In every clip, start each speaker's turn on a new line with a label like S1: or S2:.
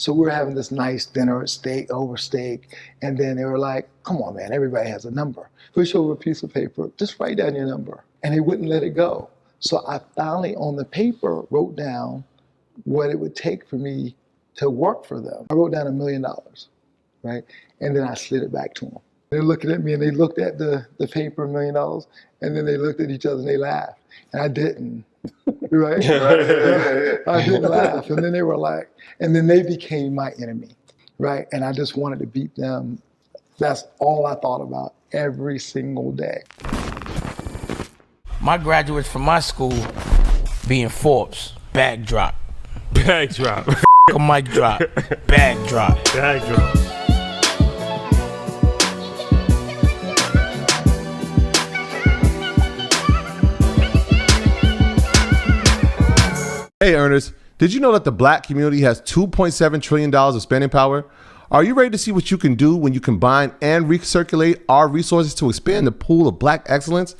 S1: So we were having this nice dinner, over steak, and then they were like, come on, man, everybody has a number. Push over a piece of paper, just write down your number. And they wouldn't let it go. So I finally, on the paper, wrote down what it would take for me to work for them. I wrote down $1 million, right? And then I slid it back to them. They're looking at me and they looked at the paper, $1 million, and then they looked at each other and they laughed. And I didn't, right? I didn't laugh. And then they were like, and then they became my enemy, right? And I just wanted to beat them. That's all I thought about every single day.
S2: My graduates from my school being Forbes, bag drop.
S3: Bag drop.
S2: A mic drop, bag drop.
S3: Bag drop.
S4: Hey earners, did you know that the black community has $2.7 trillion of spending power? Are you ready to see what you can do when you combine and recirculate our resources to expand the pool of black excellence?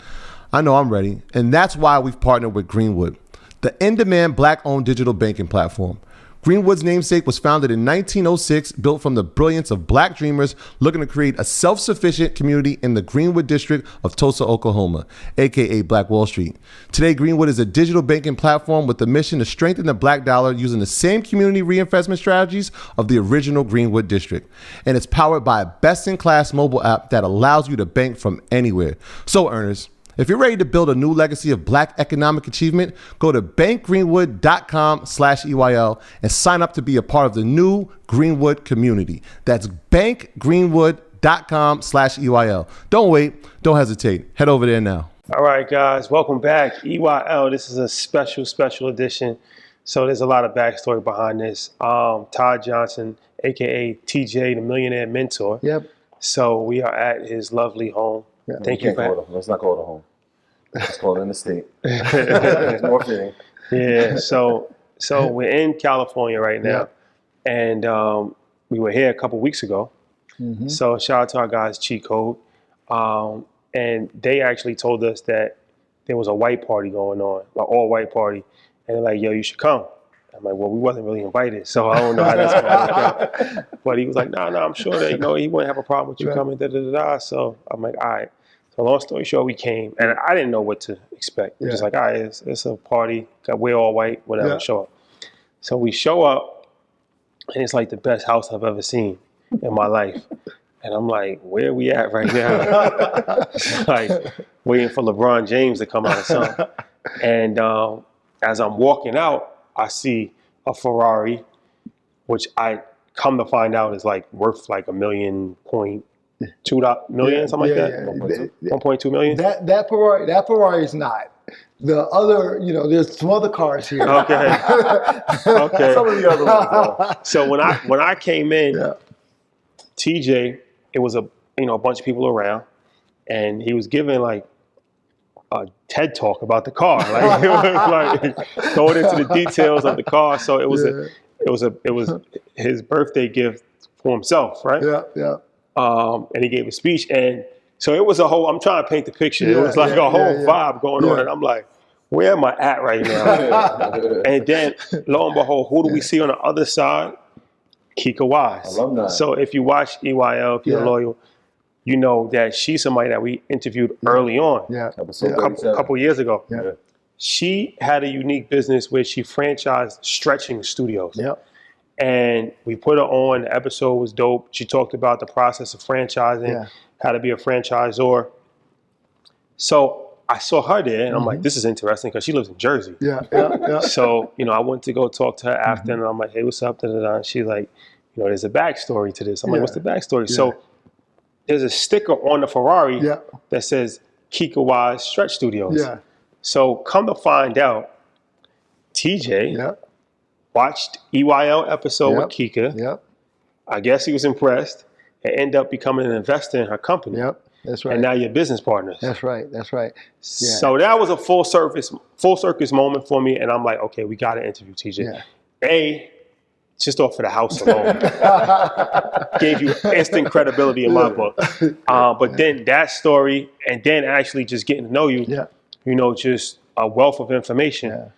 S4: I know I'm ready, and that's why we've partnered with Greenwood, the in-demand black-owned digital banking platform. Greenwood's namesake was founded in 1906, built from the brilliance of black dreamers looking to create a self-sufficient community in the Greenwood district of Tulsa, Oklahoma, aka Black Wall Street. Today, Greenwood is a digital banking platform with the mission to strengthen the black dollar using the same community reinvestment strategies of the original Greenwood district. And it's powered by a best-in-class mobile app that allows you to bank from anywhere. So, earners, if you're ready to build a new legacy of black economic achievement, go to bankgreenwood.com/EYL and sign up to be a part of the new Greenwood community. That's bankgreenwood.com/EYL. Don't wait. Don't hesitate. Head over there now.
S3: All right, guys. Welcome back. EYL. This is a special edition. So there's a lot of backstory behind this. Todd Johnson, a.k.a. TJ, the Millionaire Mentor.
S1: Yep.
S3: So we are at his lovely home.
S1: Yeah.
S3: Thank you for
S5: Let's not call it a home. Let's call it an estate. It's more fitting.
S3: Yeah, so we're in California right now, and we were here a couple weeks ago. Mm-hmm. So shout out to our guys, Cheat Code, and they actually told us that there was a white party going on, an all-white party, and they're like, "Yo, you should come." I'm like, "Well, we wasn't really invited, so I don't know how that's going to work out." But he was like, "No, I'm sure that he wouldn't have a problem with you coming." So I'm like, "All right." So long story short, we came, and I didn't know what to expect. We're just like, all right, it's a party. We're all white, whatever, show up. So we show up, and it's like the best house I've ever seen in my life. And I'm like, where are we at right now? Like waiting for LeBron James to come out or something. And as I'm walking out, I see a Ferrari, which I come to find out is like worth like $1.2 million, something like that. 1.2 million.
S1: That Ferrari is not. The other, there's some other cars here.
S3: Okay. Okay.
S5: Some of the other ones.
S3: So when I came in, TJ, it was a bunch of people around, and he was giving like a TED talk about the car, like, going into the details of the car. So it was his birthday gift for himself, right?
S1: Yeah.
S3: And he gave a speech, and so it was a whole. I'm trying to paint the picture. It was like a whole vibe going on, and I'm like, where am I at right now? And then, lo and behold, who do we see on the other side? Kika Wise.
S5: Alumni.
S3: So if you watch EYL, if you're loyal, you know that she's somebody that we interviewed early on, a couple years ago.
S1: Yeah.
S3: She had a unique business where she franchised stretching studios.
S1: Yep.
S3: And we put her on. The episode was dope. She talked about the process of franchising, how to be a franchisor. So I saw her there, and I'm like, this is interesting because she lives in Jersey.
S1: Yeah.
S3: So, I went to go talk to her after, and I'm like, hey, what's up? And she's like, there's a backstory to this. I'm like, what's the backstory? Yeah. So there's a sticker on the Ferrari that says Kika Wise Stretch Studios.
S1: Yeah.
S3: So come to find out, TJ watched EYL episode with Kika.
S1: Yep.
S3: I guess he was impressed and ended up becoming an investor in her company. Yep.
S1: That's right.
S3: And now you're business partners.
S1: That's right. Yeah.
S3: So that was a full circus moment for me, and I'm like, okay, we got to interview TJ. Yeah. Just off of the house alone, gave you instant credibility in my book. But then that story, and then actually just getting to know you, just a wealth of information. Yeah.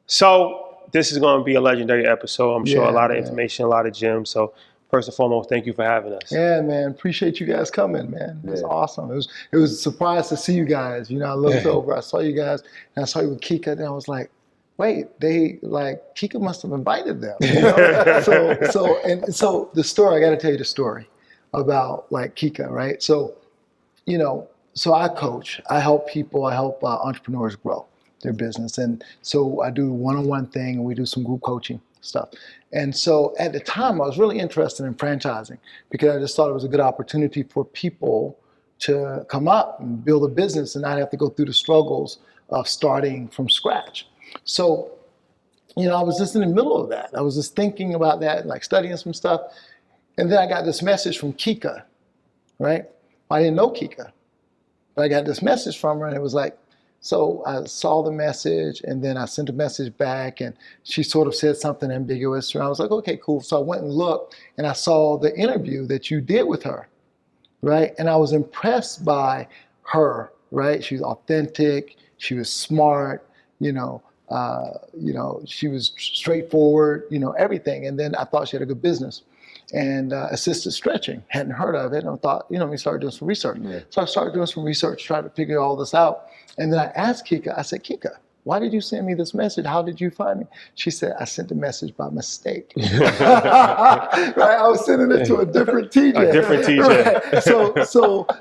S3: So this is going to be a legendary episode. I'm sure a lot of
S1: man.
S3: information, a lot of gems. So first and foremost, thank you for having us.
S1: Yeah, man. Appreciate you guys coming, man. It was awesome. It was a surprise to see you guys. You know, I looked over, I saw you guys, and I saw you with Kika, and I was like, wait, Kika must have invited them. You know? so the story, I got to tell you the story about like Kika, right? So, you know, so I coach, I help people, I help entrepreneurs grow their business. And so I do one-on-one thing, and we do some group coaching stuff. And so at the time, I was really interested in franchising because I just thought it was a good opportunity for people to come up and build a business and not have to go through the struggles of starting from scratch. So, you know, I was just in the middle of that. I was just thinking about that, like studying some stuff. And then I got this message from Kika, right? I didn't know Kika, but I got this message from her, and it was like, so I saw the message, and then I sent a message back, and she sort of said something ambiguous. And I was like, okay, cool. So I went and looked, and I saw the interview that you did with her, right? And I was impressed by her, right? She was authentic. She was smart, you know, she was straightforward, you know, everything. And then I thought she had a good business. And assisted stretching, hadn't heard of it. And I thought, you know, we started doing some research. Yeah. So I started doing some research, trying to figure all this out. And then I asked Kika, I said, Kika, why did you send me this message? How did you find me? She said, I sent the message by mistake. Right? I was sending it to a different TJ.
S3: A different TJ.
S1: Right?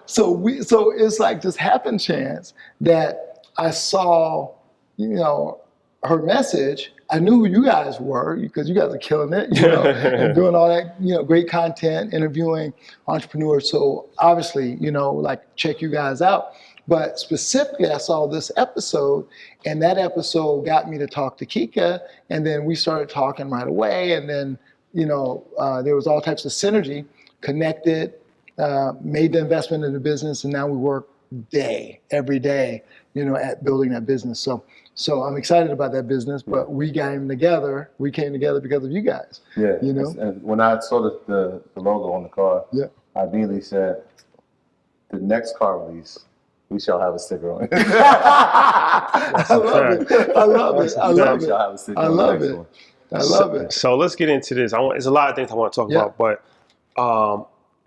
S1: So it's like this happened chance that I saw, you know, her message. I knew who you guys were because you guys are killing it, you know, and doing all that, you know, great content, interviewing entrepreneurs. So obviously, you know, like check you guys out. But specifically, I saw this episode, and that episode got me to talk to Kika, and then we started talking right away. And then, you know, there was all types of synergy, connected, made the investment in the business, and now we work every day, you know, at building that business. So I'm excited about that business, but we came together because of you guys.
S5: Yeah.
S1: You know?
S5: And when I saw the logo on the car, I immediately said, the next car release, we shall have a sticker on it.
S1: I love it.
S3: So let's get into this. There's a lot of things I want to talk about, but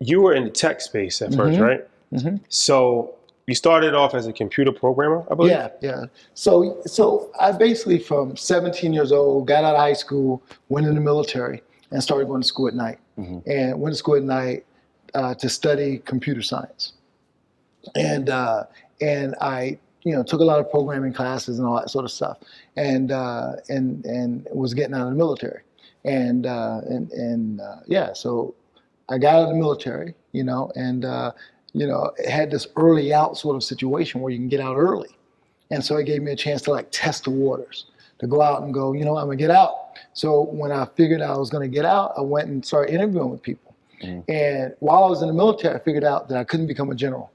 S3: you were in the tech space at first, right? Mm-hmm. So you started off as a computer programmer, I believe?
S1: Yeah. So I basically, from 17 years old, got out of high school, went in the military, and started going to school at night. Mm-hmm. And went to school at night to study computer science. And I, you know, took a lot of programming classes and all that sort of stuff, and was getting out of the military. So I got out of the military, you know, and you know, it had this early out sort of situation where you can get out early. And so it gave me a chance to like test the waters, to go out and go, you know, I'm gonna get out. So when I figured out I was gonna get out, I went and started interviewing with people. Mm-hmm. And while I was in the military, I figured out that I couldn't become a general.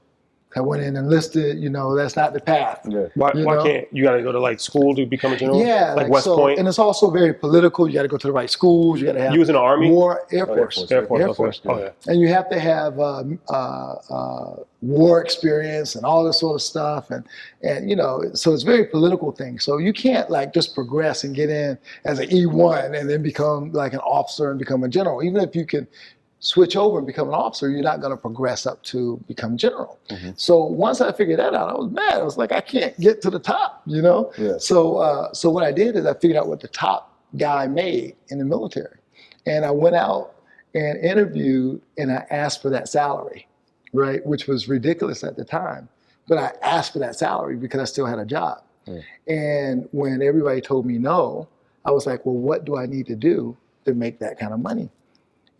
S1: I went in and enlisted, you know, that's not the path. Yeah.
S3: Why can't you got to go to like school to become a general?
S1: Yeah,
S3: like West Point.
S1: And it's also very political. You got to go to the right schools. You got to have.
S3: You was in the Army?
S1: Air Force.
S3: Air Force.
S1: Yeah. Oh, yeah. And you have to have war experience and all this sort of stuff, and you know, so it's a very political thing. So you can't like just progress and get in as an E1 and then become like an officer and become a general. Even if you can switch over and become an officer, you're not going to progress up to become general. Mm-hmm. So once I figured that out, I was mad. I was like, I can't get to the top, you know? Yeah. So what I did is I figured out what the top guy made in the military. And I went out and interviewed, and I asked for that salary, right? Which was ridiculous at the time. But I asked for that salary because I still had a job. Mm. And when everybody told me no, I was like, well, what do I need to do to make that kind of money?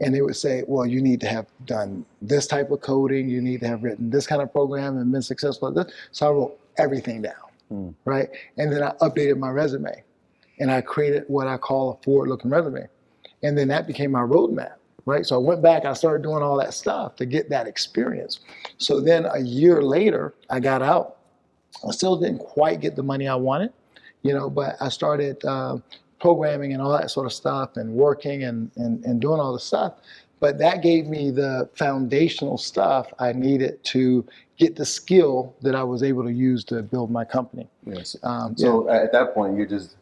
S1: And they would say, well, you need to have done this type of coding. You need to have written this kind of program and been successful at this. So I wrote everything down, right? And then I updated my resume. And I created what I call a forward-looking resume. And then that became my roadmap, right? So I went back, I started doing all that stuff to get that experience. So then a year later, I got out. I still didn't quite get the money I wanted, you know, but I started programming and all that sort of stuff and working and doing all the stuff. But that gave me the foundational stuff I needed to get the skill that I was able to use to build my company.
S5: Yes. So at that point, you're just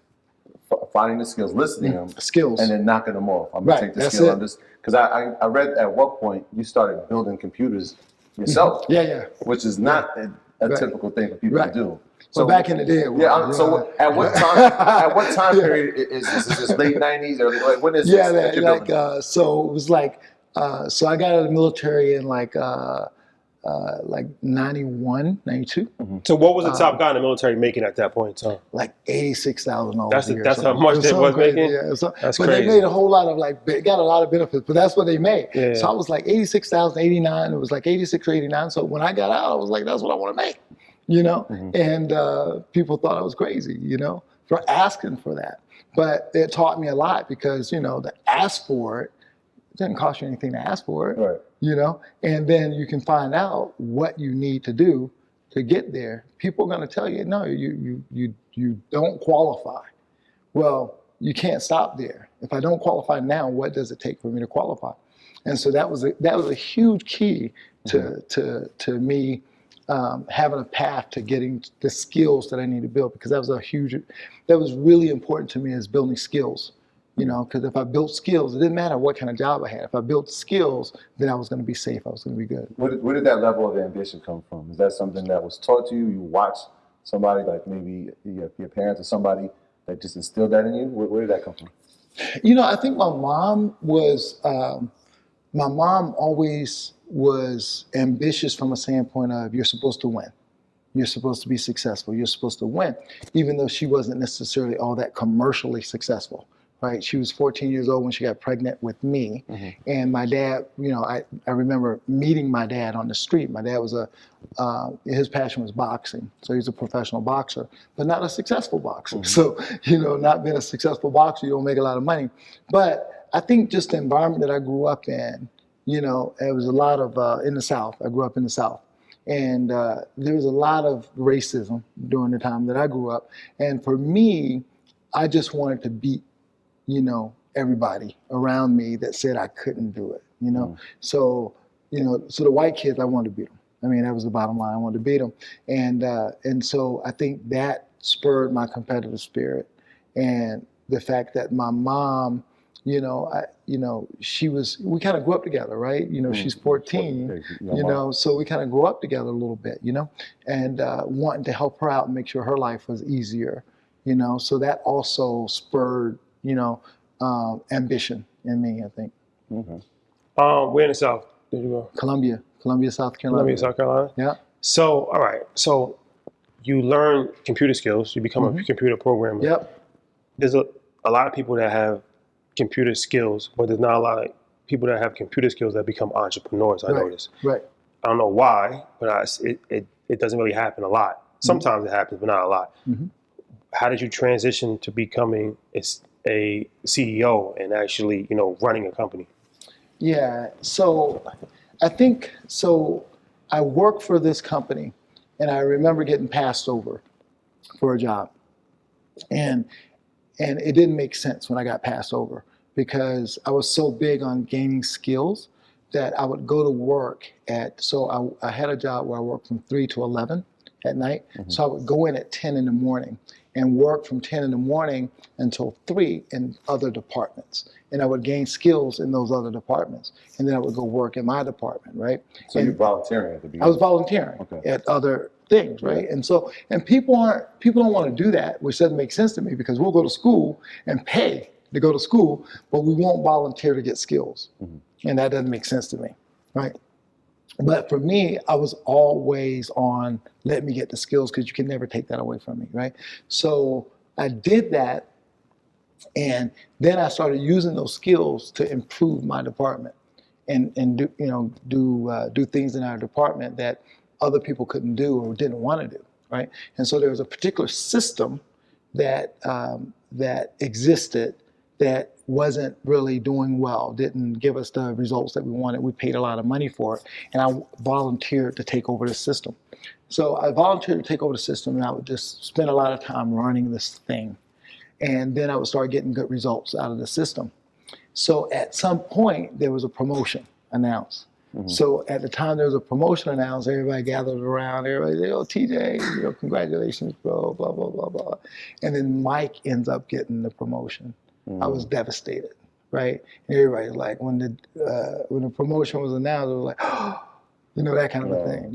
S5: finding the skills, listing them,
S1: skills,
S5: and then knocking them off. I'm
S1: Right,
S5: gonna take the
S1: that's
S5: skill.
S1: it.
S5: I'm just because I read at what point you started building computers yourself.
S1: Yeah.
S5: Which is not a
S1: Right.
S5: typical thing for people to do.
S1: So back in the day, it was,
S5: so at what time period is this? Is this late 90s or like when is this? That you're building?
S1: So it was like, so I got out of the military in like 91, 92.
S3: So what was the top guy in the military making at that point in time?
S1: Like $86,000 a year.
S3: That's how much they was making?
S1: Yeah,
S3: that's
S1: but
S3: crazy.
S1: they made a whole lot of got a lot of benefits, but that's what they made.
S3: Yeah.
S1: So I was like 86,000, 89. It was like 86 or 89. So when I got out, I was like, that's what I want to make, And people thought I was crazy, for asking for that. But it taught me a lot because, to ask for it didn't cost you anything to ask for it.
S5: Right.
S1: And then you can find out what you need to do to get there. People are going to tell you, no, you don't qualify. Well, you can't stop there. If I don't qualify now, what does it take for me to qualify? And so that was a huge key to me having a path to getting the skills that I need to build, because that was really important to me, is building skills. Because if I built skills, it didn't matter what kind of job I had. If I built skills, then I was going to be safe. I was going to be good.
S5: Where did that level of ambition come from? Is that something that was taught to you? You watched somebody, like maybe your parents or somebody that just instilled that in you? Where did that come from?
S1: I think my mom always was ambitious from a standpoint of, you're supposed to win. You're supposed to be successful. You're supposed to win, even though she wasn't necessarily all that commercially successful. Right, she was 14 years old when she got pregnant with me, and my dad. I remember meeting my dad on the street. My dad was his passion was boxing, so he's a professional boxer, but not a successful boxer. So not being a successful boxer, you don't make a lot of money. But I think just the environment that I grew up in, it was a lot of in the South. I grew up in the South, and there was a lot of racism during the time that I grew up. And for me, I just wanted to beat everybody around me that said I couldn't do it, So, so the white kids, I wanted to beat them. I mean, that was the bottom line. I wanted to beat them. And so I think that spurred my competitive spirit. And the fact that my mom, we kind of grew up together, right? She's 14, so we kind of grew up together a little bit, and wanting to help her out and make sure her life was easier, so that also spurred ambition in me, I think.
S3: Where in the South did you go?
S1: Columbia, South Carolina.
S3: Columbia, South Carolina?
S1: Yeah.
S3: So, all right. So you learn computer skills. You become a computer programmer.
S1: Yep.
S3: There's a lot of people that have computer skills, but there's not a lot of people that have computer skills that become entrepreneurs, I notice.
S1: Right.
S3: I don't know why, but it doesn't really happen a lot. Sometimes it happens, but not a lot. How did you transition to becoming a CEO and actually, running a company?
S1: Yeah, so I think, I worked for this company, and I remember getting passed over for a job. And it didn't make sense when I got passed over, because I was so big on gaining skills that I would go to work I had a job where I worked from 3 to 11 at night. So I would go in at 10 in the morning and work from 10 in the morning until 3 in other departments. And I would gain skills in those other departments. And then I would go work in my department, right?
S5: So you're volunteering at the beginning?
S1: I was volunteering at other things, right? And people don't want to do that, which doesn't make sense to me, because we'll go to school and pay to go to school, but we won't volunteer to get skills. And that doesn't make sense to me, right? But for me, I was always on, let me get the skills, because you can never take that away from me, right? So I did that, and then I started using those skills to improve my department and do things in our department that other people couldn't do or didn't want to do, right? And so there was a particular system that existed that wasn't really doing well, didn't give us the results that we wanted. We paid a lot of money for it, and I volunteered to take over the system. So I volunteered to take over the system, and I would just spend a lot of time running this thing. And then I would start getting good results out of the system. So at some point, there was a promotion announced. So at the time there was a promotion announced, everybody gathered around, everybody said, oh, TJ, congratulations, bro, blah, blah, blah, blah. And then Mike ends up getting the promotion. I was devastated, right? And everybody's like, when the promotion was announced, it was like, oh, that kind of a thing,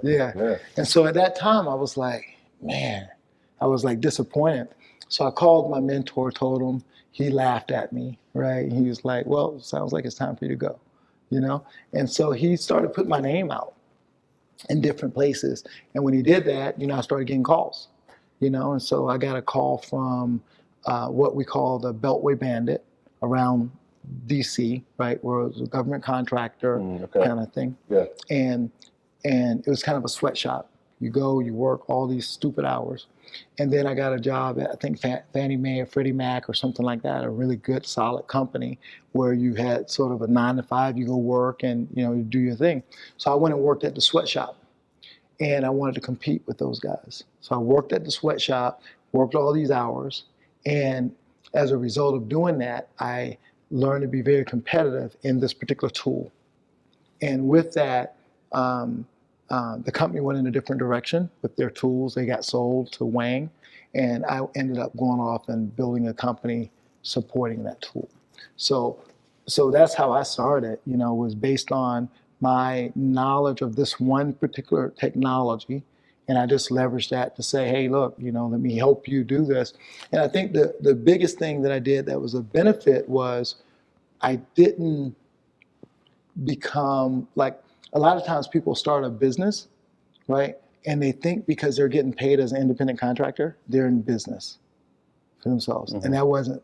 S1: Yeah. And so at that time I was like, man, I was like disappointed. So I called my mentor, told him, he laughed at me, right? He was like, well, sounds like it's time for you to go, And so he started putting my name out in different places. And when he did that, I started getting calls, And so I got a call from what we call the Beltway Bandit around DC, right, where it was a government contractor kind of thing.
S5: Yeah.
S1: And it was kind of a sweatshop. You go, you work all these stupid hours. And then I got a job at, I think, Fannie Mae or Freddie Mac or something like that, a really good, solid company where you had sort of a 9 to 5, you go work and, you do your thing. So I went and worked at the sweatshop and I wanted to compete with those guys. So I worked at the sweatshop, worked all these hours. And as a result of doing that, I learned to be very competitive in this particular tool. And with that, the company went in a different direction with their tools. They got sold to Wang, and I ended up going off and building a company supporting that tool. So that's how I started, was based on my knowledge of this one particular technology. And I just leveraged that to say, hey, look, let me help you do this. And I think the biggest thing that I did that was a benefit was I didn't become like, a lot of times people start a business, right? And they think because they're getting paid as an independent contractor, they're in business for themselves. And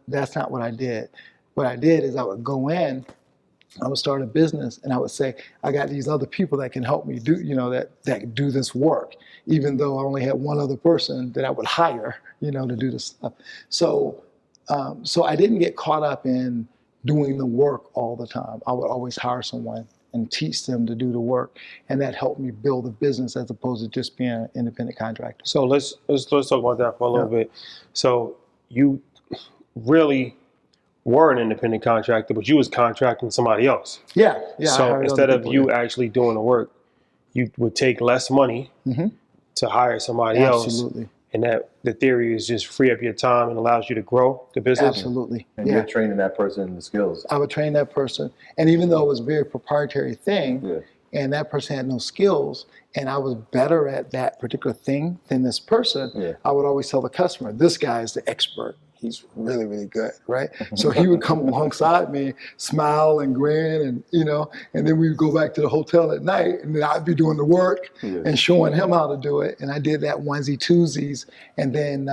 S1: that's not what I did. What I did is I would go in, I would start a business and I would say, I got these other people that can help me do, that do this work, even though I only had one other person that I would hire, to do this stuff. So I didn't get caught up in doing the work all the time. I would always hire someone and teach them to do the work, and that helped me build a business as opposed to just being an independent contractor.
S3: So let's talk about that for a little bit. So you really were an independent contractor, but you was contracting somebody else.
S1: Yeah.
S3: So instead of you actually doing the work, you would take less money to hire somebody else.
S1: Absolutely.
S3: And that the theory is just free up your time and allows you to grow the business.
S1: Absolutely.
S5: And you're training that person the skills.
S1: I would train that person. And even though it was a very proprietary thing, and that person had no skills, and I was better at that particular thing than this person, I would always tell the customer, this guy is the expert. He's really, really good, right? So he would come alongside me, smile and grin, and then we would go back to the hotel at night, and then I'd be doing the work and showing him how to do it. And I did that onesie twosies, and then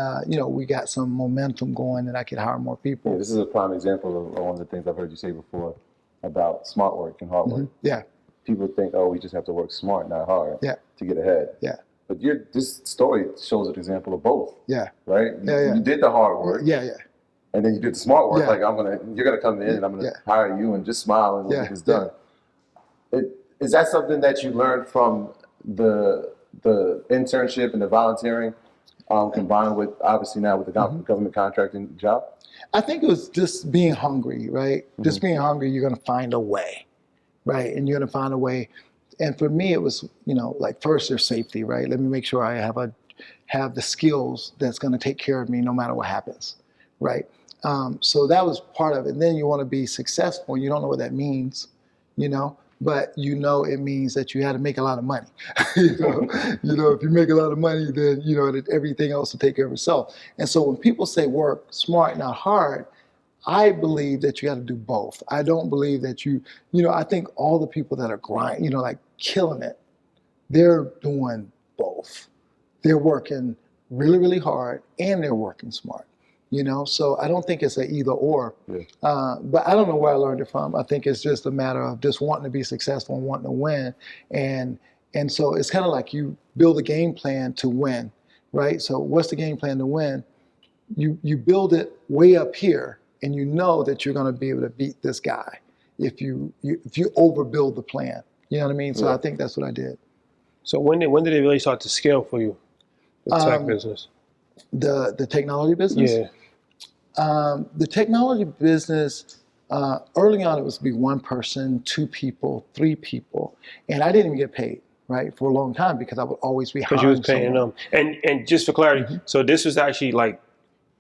S1: we got some momentum going, and I could hire more people.
S5: Yeah, this is a prime example of one of the things I've heard you say before about smart work and hard work.
S1: Yeah.
S5: People think, oh, we just have to work smart, not hard, to get ahead.
S1: Yeah.
S5: But this story shows an example of both.
S1: Yeah.
S5: Right? You did the hard work.
S1: Yeah.
S5: And then you did the smart work. Like you're gonna come in and I'm gonna hire you and just smile and get this done. Is that something that you learned from the internship and the volunteering, combined with obviously now with the government contracting job?
S1: I think it was just being hungry, right? Just being hungry, you're gonna find a way, right? And you're gonna find a way. And for me, it was, like first there's safety, right? Let me make sure I have the skills that's going to take care of me no matter what happens, right? So that was part of it. And then you want to be successful. You don't know what that means, but it means that you had to make a lot of money. If you make a lot of money, then everything else will take care of itself. And so when people say work smart, not hard, I believe that you got to do both. I don't believe that I think all the people that are grinding, like killing it, they're doing both. They're working really, really hard and they're working smart, So I don't think it's an either or. But I don't know where I learned it from. I think it's just a matter of just wanting to be successful and wanting to win. And so it's kind of like you build a game plan to win, right? So what's the game plan to win? You build it way up here. And you know that you're going to be able to beat this guy if you overbuild the plan. You know what I mean? So I think that's what I did.
S3: So when did it really start to scale for you, the tech business?
S1: The technology business?
S3: Yeah.
S1: The technology business, Early on, it was to be one person, two people, three people, and I didn't even get paid, right, for a long time because I would always be hiring
S3: because you was paying
S1: someone.
S3: them. And just for clarity, so this was actually like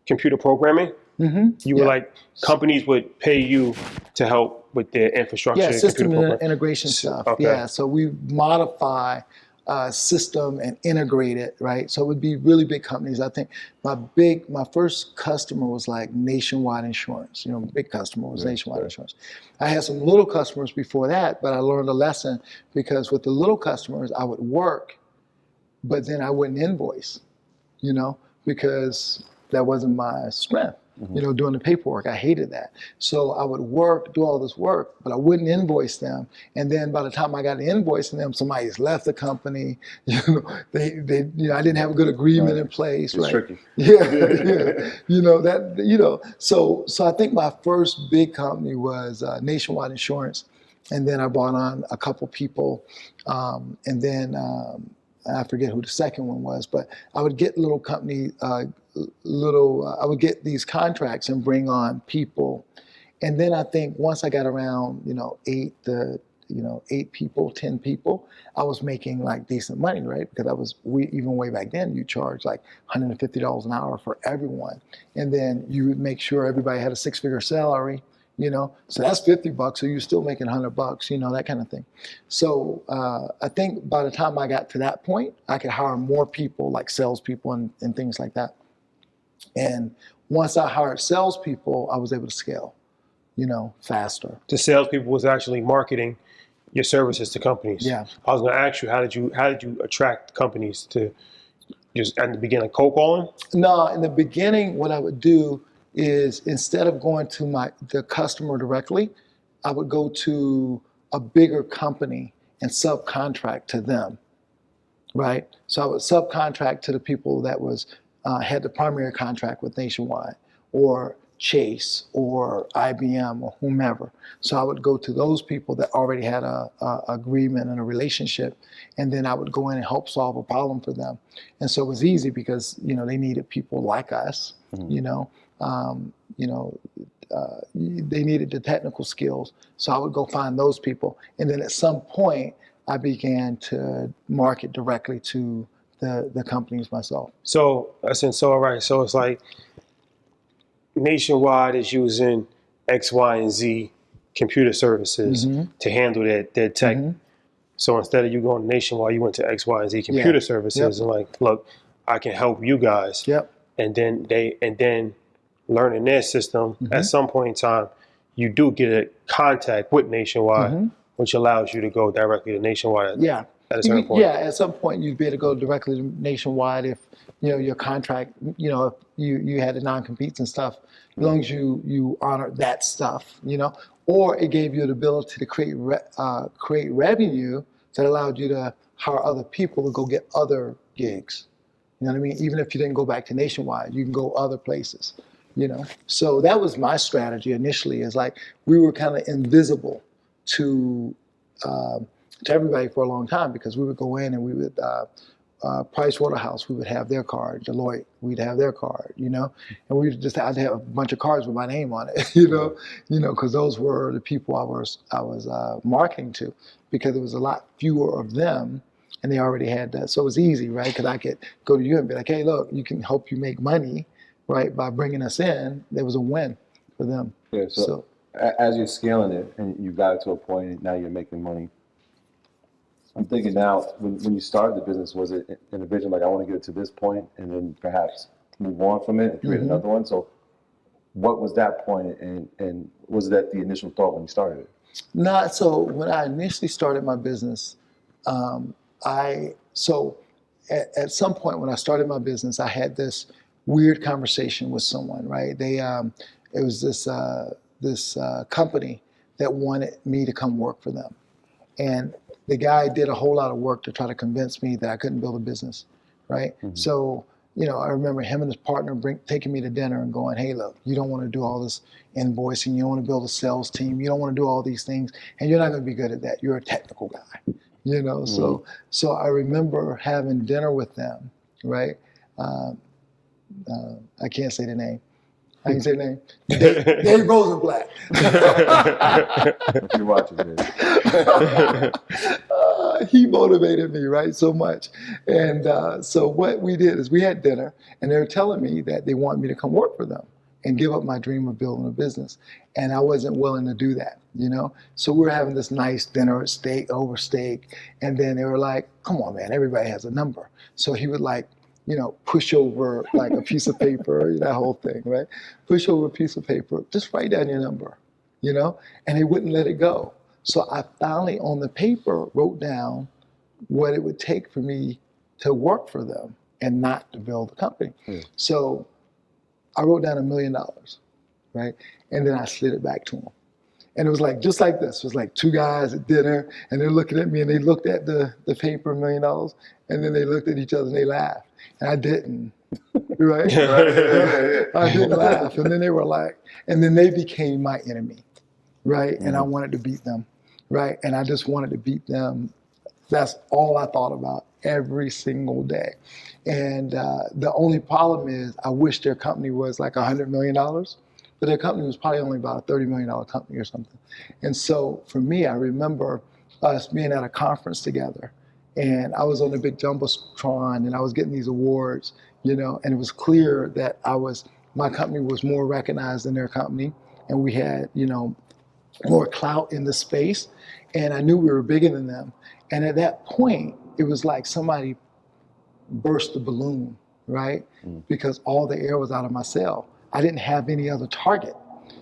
S3: computer programming. You were like, companies would pay you to help with their infrastructure.
S1: Yeah, system
S3: computer
S1: integration stuff.
S3: Okay.
S1: Yeah, so we modify system and integrate it, right? So it would be really big companies. I think my first customer was like Nationwide Insurance. You know, big customer was Nationwide Insurance. I had some little customers before that, but I learned a lesson because with the little customers, I would work, but then I wouldn't invoice, you know, because that wasn't my strength. You know, doing the paperwork, I hated that. So I would work, do all this work, but I wouldn't invoice them. And then by the time I got to invoicing them, somebody's left the company. You know, they you know, I didn't have a good agreement in place.
S5: It's
S1: right?
S5: tricky.
S1: Yeah. You know that. You know, so I think my first big company was Nationwide Insurance, and then I brought on a couple people, and then. I forget who the second one was, but I would get little company, I would get these contracts and bring on people. And then I think once I got around, 8 people, 10 people, I was making like decent money, right? Because even way back then, you charge like $150 an hour for everyone. And then you would make sure everybody had a 6-figure salary. So that's $50, so you're still making $100, that kind of thing. So I think by the time I got to that point, I could hire more people, like salespeople and things like that. And once I hired salespeople, I was able to scale, faster.
S3: The salespeople was actually marketing your services to companies.
S1: Yeah.
S3: I was going to ask you, how did you attract companies to just at the beginning, cold calling?
S1: No, in the beginning, what I would do is instead of going to the customer directly, I would go to a bigger company and subcontract to them, right? So I would subcontract to the people that had the primary contract with Nationwide or Chase or IBM or whomever. So I would go to those people that already had a agreement and a relationship, and then I would go in and help solve a problem for them. And so it was easy because they needed people like us, they needed the technical skills. So I would go find those people. And then at some point, I began to market directly to the companies myself.
S3: So all right. So it's like Nationwide is using X, Y, and Z computer services to handle their tech. So instead of you going to Nationwide, you went to X, Y, and Z computer services and like, look, I can help you guys.
S1: Yep.
S3: And then learning their system, at some point in time, you do get a contact with Nationwide, which allows you to go directly to Nationwide at a certain point.
S1: Yeah, at some point you'd be able to go directly to Nationwide if your contract, if you had the non-competes and stuff, as long as you honor that stuff, or it gave you the ability to create revenue that allowed you to hire other people to go get other gigs. You know what I mean? Even if you didn't go back to Nationwide, you can go other places. So that was my strategy initially. Is like we were kind of invisible to everybody for a long time because we would go in and we would Price Waterhouse, we would have their card. Deloitte, we'd have their card. And we just I'd have a bunch of cards with my name on it. Because those were the people I was marketing to, because there was a lot fewer of them. And they already had that. So it was easy, right? Because I could go to you and be like, hey, look, you can help you make money, right? By bringing us in. There was a win for them.
S5: Yeah, so as you're scaling it and you got it to a point and now you're making money, I'm thinking now, when you started the business, was it in a vision like, I want to get it to this point and then perhaps move on from it and create another one? So what was that point, and was that the initial thought when you started it?
S1: Not so. When I initially started my business, at some point when I started my business, I had this weird conversation with someone, right? It was this company that wanted me to come work for them. And the guy did a whole lot of work to try to convince me that I couldn't build a business, right? So, I remember him and his partner taking me to dinner and going, hey, look, you don't want to do all this invoicing. You don't want to build a sales team. You don't want to do all these things. And you're not going to be good at that. You're a technical guy. So I remember having dinner with them, right? I can't say the name, I can say name. Dave Rosenblatt.
S5: If you're watching this.
S1: He motivated me, right, so much. And so what we did is we had dinner, and they were telling me that they want me to come work for them and give up my dream of building a business. And I wasn't willing to do that, So we were having this nice dinner, over steak. And then they were like, come on, man, everybody has a number. So he would push over like a piece of paper, that whole thing, right? Push over a piece of paper, just write down your number, and he wouldn't let it go. So I finally, on the paper, wrote down what it would take for me to work for them and not to build a company. So I wrote down $1 million, right? And then I slid it back to him. And it was like, just like this. It was like two guys at dinner, and they're looking at me, and they looked at the paper, $1 million, and then they looked at each other, and they laughed. And I didn't, right? I didn't laugh. And then they were like, and then they became my enemy, right? And I wanted to beat them, right? And I just wanted to beat them. That's all I thought about every single day. And the only problem is I wish their company was like $100 million, but their company was probably only about a $30 million company or something. And so for me, I remember us being at a conference together, and I was on the big jumbotron, and I was getting these awards, and it was clear that my company was more recognized than their company, and we had, more clout in the space, and I knew we were bigger than them. And at that point, it was like somebody burst the balloon, right? Because all the air was out of my sail. I didn't have any other target.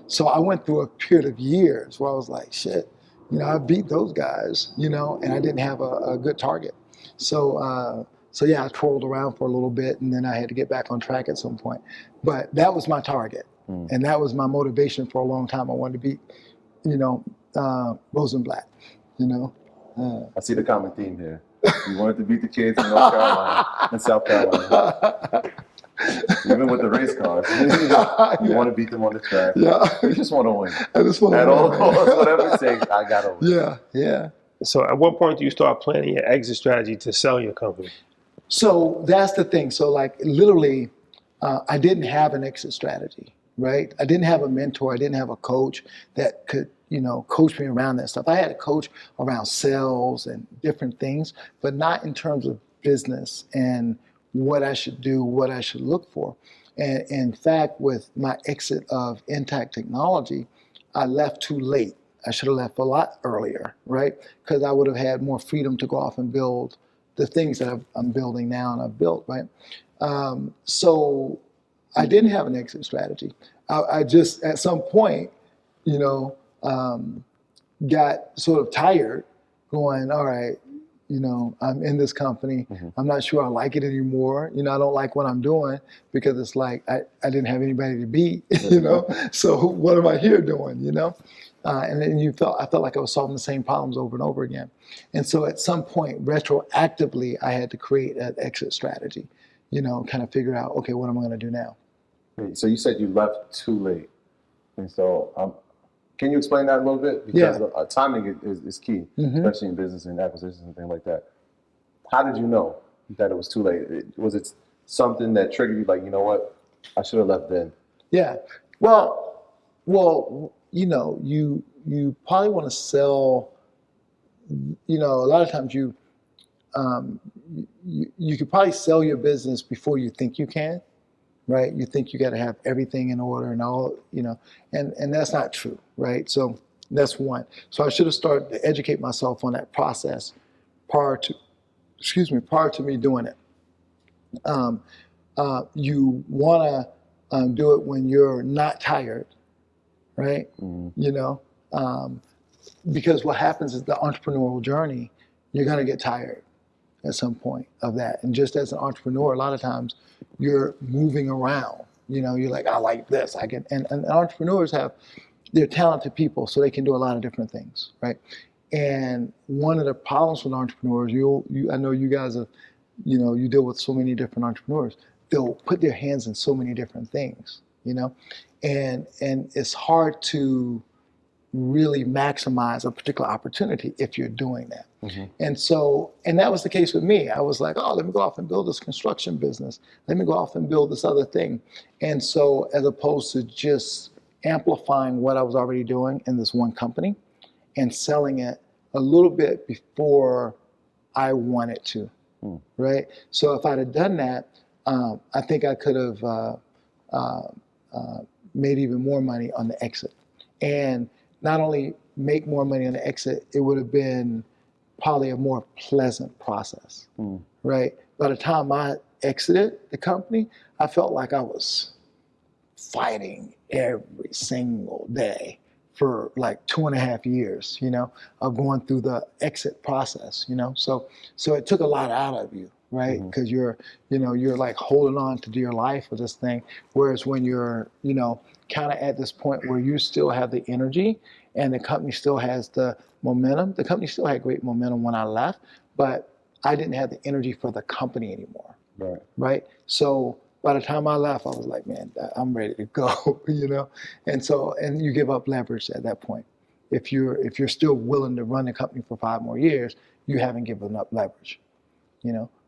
S1: So I went through a period of years where I was like, shit, I beat those guys, and I didn't have a good target. So yeah, I twirled around for a little bit, and then I had to get back on track at some point. But that was my target, and that was my motivation for a long time. I wanted to beat, Rosenblatt,
S5: I see the common theme here. You wanted to beat the kids in North Carolina and South Carolina. Even with the race cars, you want to beat them on the track. Yeah, you just want to win.
S1: I just want to
S5: at
S1: win.
S5: all costs, whatever it takes. I gotta win.
S1: Yeah.
S3: So, at what point do you start planning your exit strategy to sell your company?
S1: So that's the thing. So, like, literally, I didn't have an exit strategy, right? I didn't have a mentor. I didn't have a coach that could, coach me around that stuff. I had a coach around sales and different things, but not in terms of business and what I should do, what I should look for. And in fact, with my exit of Intact Technology, I left too late. I should have left a lot earlier, right? Because I would have had more freedom to go off and build the things that I'm building now and I've built, right? So I didn't have an exit strategy. I just, at some point, got sort of tired going, all right, I'm in this company. I'm not sure I like it anymore. I don't like what I'm doing because it's like I didn't have anybody to beat, So what am I here doing, And then I felt like I was solving the same problems over and over again. And so at some point, retroactively, I had to create an exit strategy, kind of figure out, okay, what am I going to do now?
S5: So you said you left too late. And so can you explain that a little bit? Because timing is key, especially in business and acquisitions and things like that. How did you know that it was too late? Was it something that triggered you, like, you know what, I should have left then? Yeah.
S1: Well, you probably want to sell, a lot of times you could probably sell your business before you think you can. Right? You think you got to have everything in order and all, and that's not true, right? So that's one. So I should have started to educate myself on that process prior to me doing it. You want to do it when you're not tired, right? Because what happens is the entrepreneurial journey, you're going to get tired at some point of that. And just as an entrepreneur, a lot of times you're moving around, you're like, I like this, I can, and entrepreneurs they're talented people, so they can do a lot of different things, right? And one of the problems with entrepreneurs, I know you guys are, you deal with so many different entrepreneurs, they'll put their hands in so many different things, and it's hard to really maximize a particular opportunity if you're doing that.
S5: Mm-hmm.
S1: And that was the case with me. I was like, oh, let me go off and build this construction business. Let me go off and build this other thing. And so as opposed to just amplifying what I was already doing in this one company and selling it a little bit before I wanted to, right? So if I'd have done that, I think I could have made even more money on the exit. And not only make more money on the exit, it would have been probably a more pleasant process, right? By the time I exited the company, I felt like I was fighting every single day for like 2.5 years, of going through the exit process, So it took a lot out of you, right? Because you're like holding on to your life with this thing. Whereas when you're, kind of at this point where you still have the energy and the company still has the momentum. The company still had great momentum when I left, but I didn't have the energy for the company anymore. Right. So by the time I left, I was like, man, I'm ready to go, And you give up leverage at that point. If you're still willing to run the company for 5 more years, you haven't given up leverage,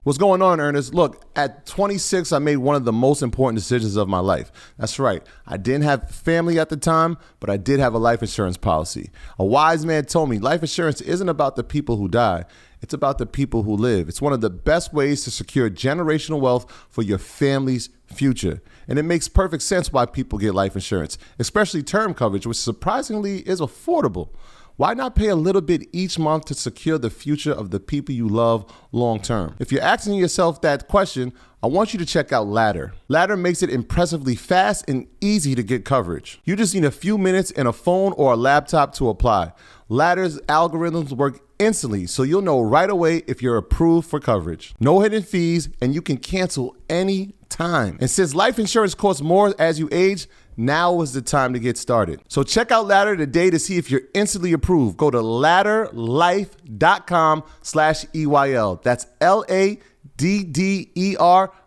S4: What's going on, Ernest? Look, at 26, I made one of the most important decisions of my life. That's right. I didn't have family at the time, but I did have a life insurance policy. A wise man told me life insurance isn't about the people who die. It's about the people who live. It's one of the best ways to secure generational wealth for your family's future. And it makes perfect sense why people get life insurance, especially term coverage, which surprisingly is affordable. Why not pay a little bit each month to secure the future of the people you love long term? If you're asking yourself that question, I want you to check out Ladder. Ladder makes it impressively fast and easy to get coverage. You just need a few minutes and a phone or a laptop to apply. Ladder's algorithms work instantly, so you'll know right away if you're approved for coverage. No hidden fees, and you can cancel any time. And since life insurance costs more as you age, now is the time to get started. So check out Ladder today to see if you're instantly approved. Go to ladderlife.com/EYL. That's LADDER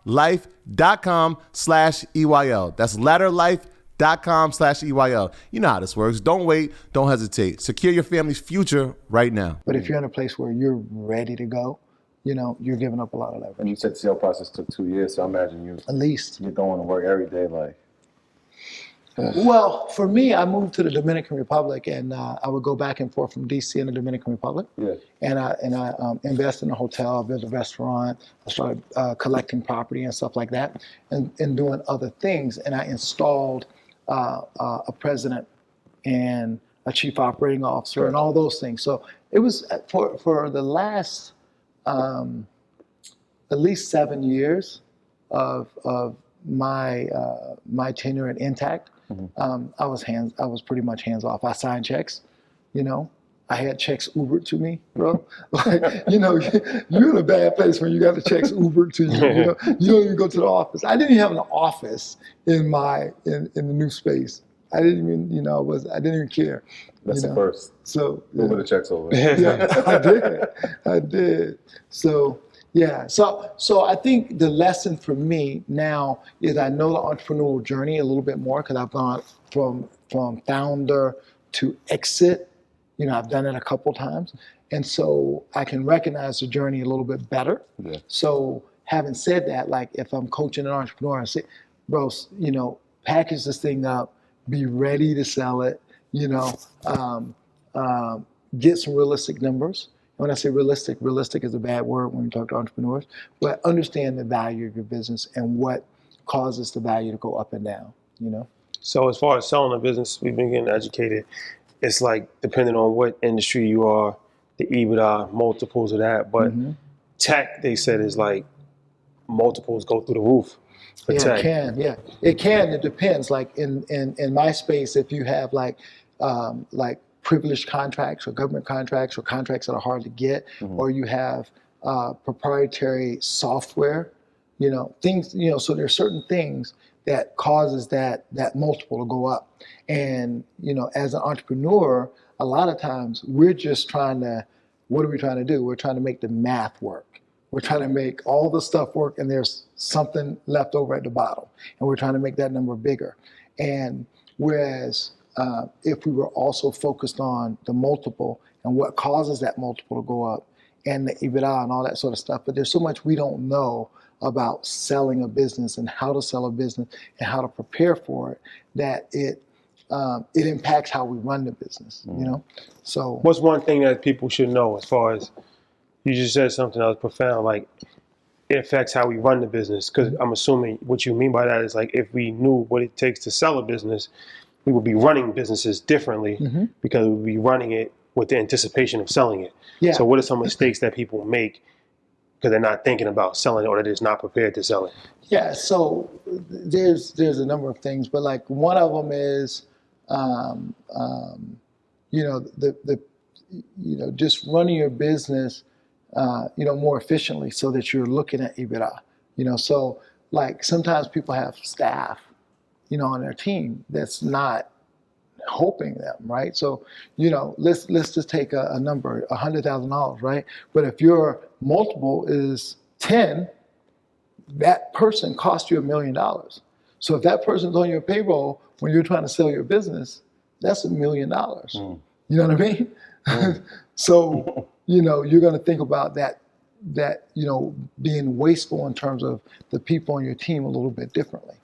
S4: life.com/EYL. That's ladderlife.com/EYL. You know how this works. Don't wait. Don't hesitate. Secure your family's future right now.
S1: But if you're in a place where you're ready to go, you're giving up a lot of leverage.
S5: And you said the sale process took 2 years, so I imagine
S1: at least
S5: you're going to work every day like.
S1: Well, for me, I moved to the Dominican Republic, and I would go back and forth from D.C. and the Dominican Republic.
S5: Yeah.
S1: And I invest in a hotel, built a restaurant. I started collecting property and stuff like that, and doing other things. And I installed a president and a chief operating officer and all those things. So it was for the last at least 7 years of my tenure at Intact. I was pretty much hands off. I signed checks, I had checks Ubered to me, bro. Like, you're in a bad place when you got the checks Ubered to you. You don't even go to the office. I didn't even have an office in the new space. I didn't even, I didn't even care.
S5: That's the first.
S1: So
S5: moving the checks over.
S1: Yeah, I did. So. Yeah, so I think the lesson for me now is I know the entrepreneurial journey a little bit more because I've gone from founder to exit. I've done it a couple times, and so I can recognize the journey a little bit better.
S5: Yeah.
S1: So having said that, like if I'm coaching an entrepreneur, I say, bro, package this thing up, be ready to sell it. Get some realistic numbers. When I say realistic is a bad word when you talk to entrepreneurs, but understand the value of your business and what causes the value to go up and down,
S3: So as far as selling a business, we've been getting educated. It's like depending on what industry you are, the EBITDA, multiples of that. But tech, they said, is like multiples go through the roof for tech.
S1: It can, yeah. It can, it depends. Like in my space, if you have like privileged contracts or government contracts or contracts that are hard to get, or you have proprietary software, things, so there are certain things that causes that multiple to go up. And, as an entrepreneur, a lot of times we're just what are we trying to do? We're trying to make the math work. We're trying to make all the stuff work and there's something left over at the bottom. And we're trying to make that number bigger. And whereas if we were also focused on the multiple and what causes that multiple to go up and the EBITDA and all that sort of stuff. But there's so much we don't know about selling a business and how to sell a business and how to prepare for it, that it impacts how we run the business, you know? So
S3: what's one thing that people should know as far as, you just said something that was profound, like it affects how we run the business? Because I'm assuming what you mean by that is like, if we knew what it takes to sell a business, we would be running businesses differently because we would be running it with the anticipation of selling it.
S1: Yeah.
S3: So what are some mistakes that people make because they're not thinking about selling it or they're just not prepared to sell it?
S1: Yeah, so there's a number of things, but like one of them is, just running your business, more efficiently so that you're looking at EBITDA. So like sometimes people have staff, on their team that's not helping them, right? So, let's just take a number, $100,000, right? But if your multiple is 10, that person cost you $1 million. So if that person's on your payroll when you're trying to sell your business, that's $1 million. You know what I mean? So, you're going to think about that, being wasteful in terms of the people on your team a little bit differently,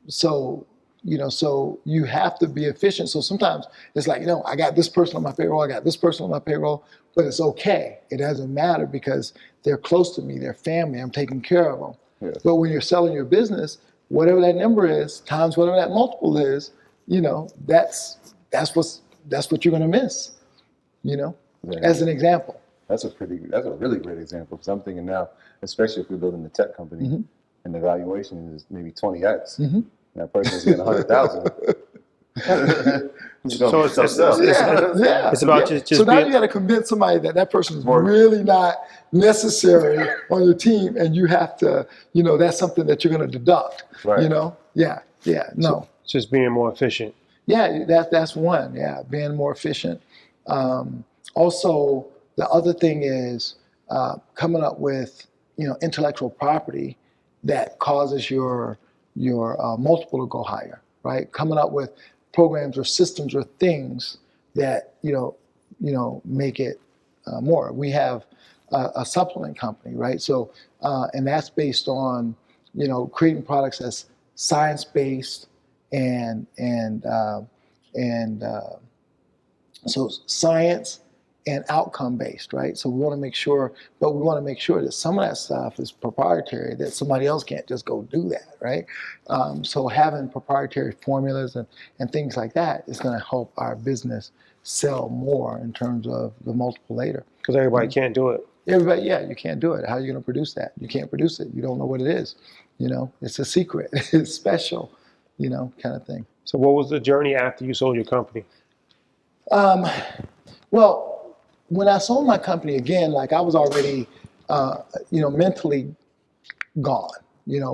S1: So you have to be efficient. So sometimes it's like, I got this person on my payroll, I got this person on my payroll, but it's okay. It doesn't matter because they're close to me, they're family, I'm taking care of them. Yeah. But when you're selling your business, whatever that number is, times whatever that multiple is, that's what you're gonna miss, as an example.
S5: That's a really great example. Because I'm thinking now, especially if you're building a tech company and the valuation is maybe 20x, and that person's getting 100,000.
S3: So it's about just
S1: so now you got to convince somebody that person is really not necessary on your team, and you have to, that's something that you're going to deduct. Right. No.
S3: Just being more efficient.
S1: Yeah, that's one. Yeah, being more efficient. Also, the other thing is coming up with intellectual property that causes your multiple to go higher, right? Coming up with programs or systems or things that make it more. We have a supplement company, right? So and that's based on creating products that's science-based and so science and outcome-based, right? So we want to make sure that some of that stuff is proprietary, that somebody else can't just go do that, right? So having proprietary formulas and things like that is going to help our business sell more in terms of the multiple later.
S3: Because everybody can't do it.
S1: Everybody, you can't do it. How are you going to produce that? You can't produce it. You don't know what it is. It's a secret. It's special, kind of thing.
S3: So what was the journey after you sold your company?
S1: Well, when I sold my company, again, like I was already, mentally gone,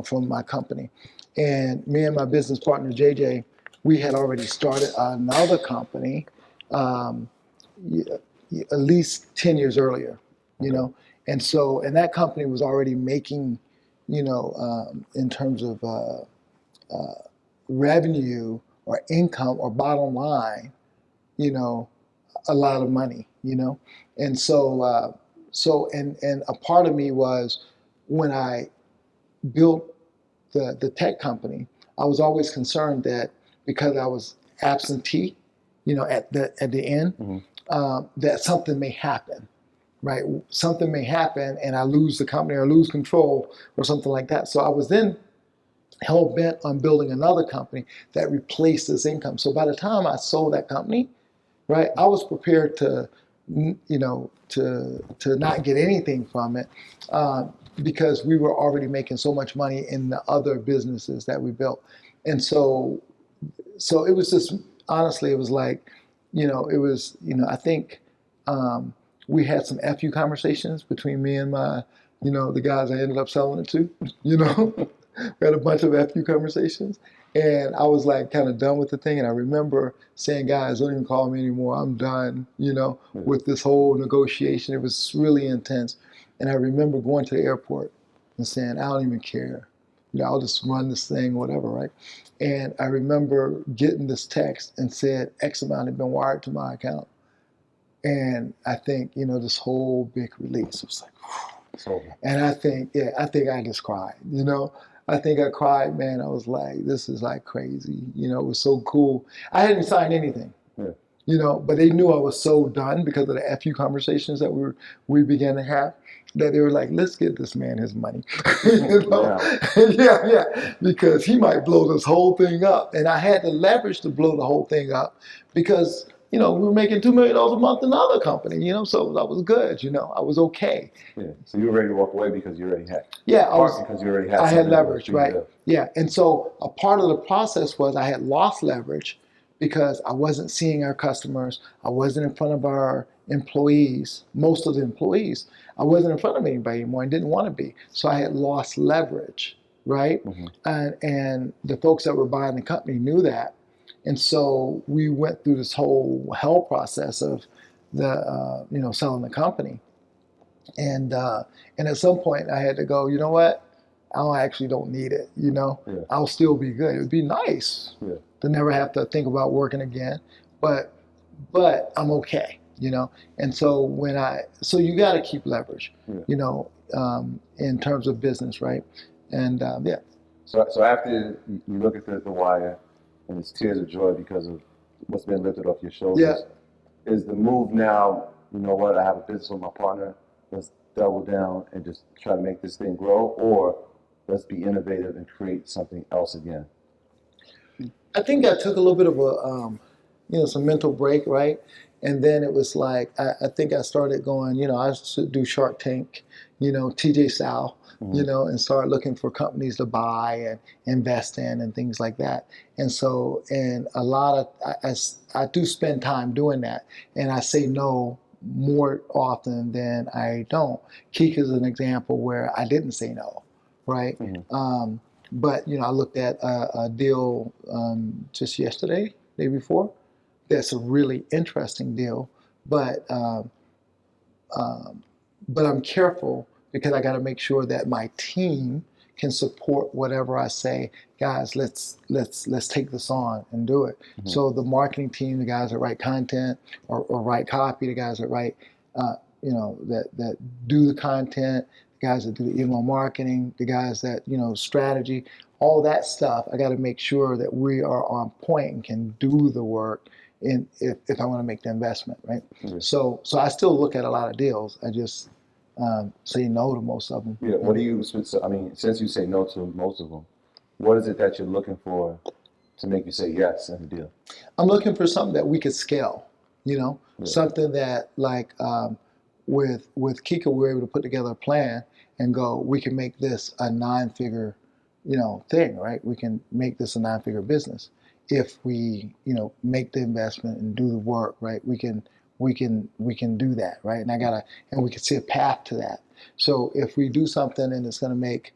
S1: from my company. And me and my business partner, JJ, we had already started another company at least 10 years earlier, And so, and that company was already making, in terms of revenue or income or bottom line, a lot of money, and so and a part of me was when I built the tech company, I was always concerned that because I was absentee, at the end, that something may happen, right? Something may happen and I lose the company or lose control or something like that. So I was then hell bent on building another company that replaced this income. So by the time I sold that company, right, I was prepared to not get anything from it because we were already making so much money in the other businesses that we built. And so it was just, honestly, it was like, I think we had some FU conversations between me and my, the guys I ended up selling it to, We had a bunch of FU conversations. And I was like kind of done with the thing. And I remember saying, guys, don't even call me anymore. I'm done, with this whole negotiation. It was really intense. And I remember going to the airport and saying, I don't even care. I'll just run this thing, whatever, right? And I remember getting this text and said X amount had been wired to my account. And I think, this whole big release, it was like, whew. And I think I just cried, I think I cried, man. I was like, this is like crazy. It was so cool. I hadn't signed anything, but they knew I was so done because of the FU conversations that we began to have, that they were like, let's get this man his money. Yeah, because he might blow this whole thing up. And I had the leverage to blow the whole thing up because, we were making $2 million a month in another company, so that was good, I was okay.
S5: Yeah. So you were ready to walk away because you already had.
S1: Yeah,
S5: I
S1: had leverage, right? Yeah. And so a part of the process was I had lost leverage because I wasn't seeing our customers. I wasn't in front of our employees, most of the employees. I wasn't in front of anybody anymore and didn't want to be. So I had lost leverage, right? And the folks that were buying the company knew that. And so we went through this whole hell process of the, selling the company. And at some point I had to go, you know what? I actually don't need it, I'll still be good. It would be nice to never have to think about working again, but I'm okay, And so so you got to keep leverage, in terms of business, right? And
S5: So after you look at the wire, and it's tears of joy because of what's been lifted off your shoulders. Is the move now, you know what, I have a business with my partner, let's double down and just try to make this thing grow, or let's be innovative and create something else again?
S1: I think I took a little bit of a, some mental break, right? And then it was like, I think I started going, I should do Shark Tank, TJ Sal, and start looking for companies to buy and invest in and things like that. And so, and a lot of, I do spend time doing that, and I say no more often than I don't. Kika is an example where I didn't say no, right? But, I looked at a deal just yesterday, day before. That's a really interesting deal, but I'm careful because I got to make sure that my team can support whatever I say. Guys, let's take this on and do it. So the marketing team, the guys that write content or write copy, the guys that write, that do the content, the guys that do the email marketing, the guys that strategy, all that stuff. I got to make sure that we are on point and can do the work. If I want to make the investment, right? So I still look at a lot of deals. I just say no to most of them.
S5: Yeah. What do you? I mean, since you say no to most of them, what is it that you're looking for to make you say yes in the deal?
S1: I'm looking for something that we could scale. Something that like with Kika, we were able to put together a plan and go. We can make this a 9-figure, thing, right? We can make this a 9-figure business. If we, make the investment and do the work, right, we can do that, right? And we can see a path to that. So if we do something and it's going to make,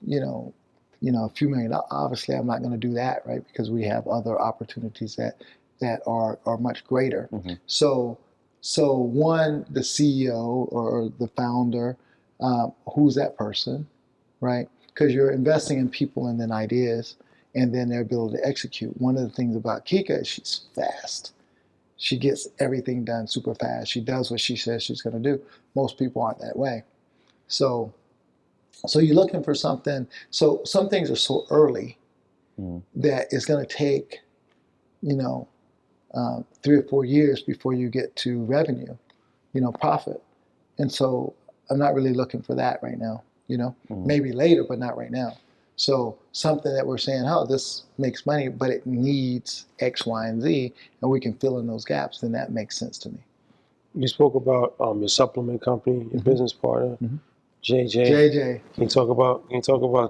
S1: a few million, obviously I'm not going to do that, right? Because we have other opportunities that are much greater. So one, the CEO or the founder, who's that person, right? Because you're investing in people and then ideas, and then their ability to execute. One of the things about Kika is she's fast. She gets everything done super fast. She does what she says she's going to do. Most people aren't that way. So you're looking for something. So some things are so early that it's going to take, 3 or 4 years before you get to revenue, profit. And so I'm not really looking for that right now, maybe later, but not right now. So something that we're saying, this makes money, but it needs X, Y, and Z, and we can fill in those gaps, then that makes sense to me.
S3: You spoke about your supplement company, your business partner, JJ.
S1: JJ.
S3: Can you talk about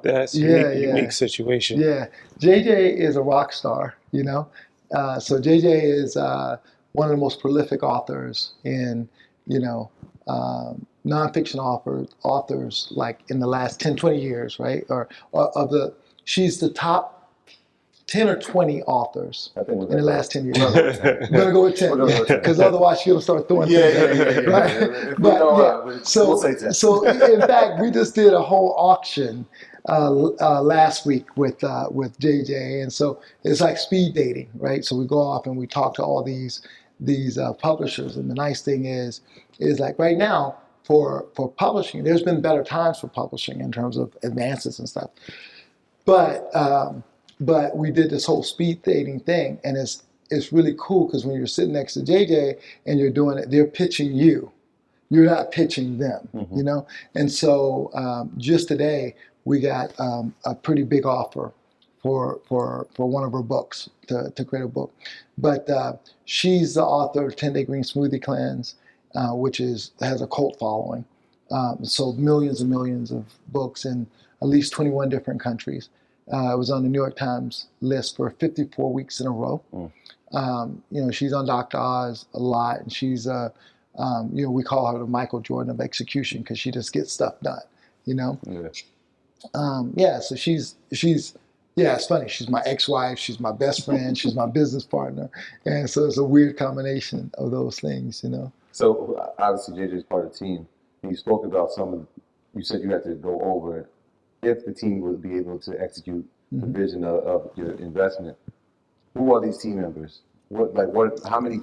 S3: that? It's a unique situation.
S1: Yeah. JJ is a rock star, So JJ is one of the most prolific authors in, nonfiction authors like in the last 10, 20 years, right? She's the top 10 or 20 authors in the last 10 years. We're going to go with 10 because otherwise she'll start throwing things at me. Right? So in fact, we just did a whole auction last week with JJ, and so it's like speed dating, right? So we go off and we talk to all these publishers, and the nice thing is like right now for publishing, there's been better times for publishing in terms of advances and stuff, but we did this whole speed dating thing, and it's really cool because when you're sitting next to JJ and you're doing it, they're pitching you. You're not pitching them, you know? And so just today, we got a pretty big offer for one of her books to create a book. But she's the author of 10-Day Green Smoothie Cleanse, which has a cult following. Sold millions and millions of books in at least 21 different countries. It was on the New York Times list for 54 weeks in a row. She's on Dr. Oz a lot, and she's we call her the Michael Jordan of execution because she just gets stuff done, so she's it's funny. She's my ex-wife, she's my best friend, she's my business partner, and so it's a weird combination of those things,
S5: So obviously JJ is part of the team. And you spoke about you said you had to go over if the team would be able to execute the vision of your investment. Who are these team members? How many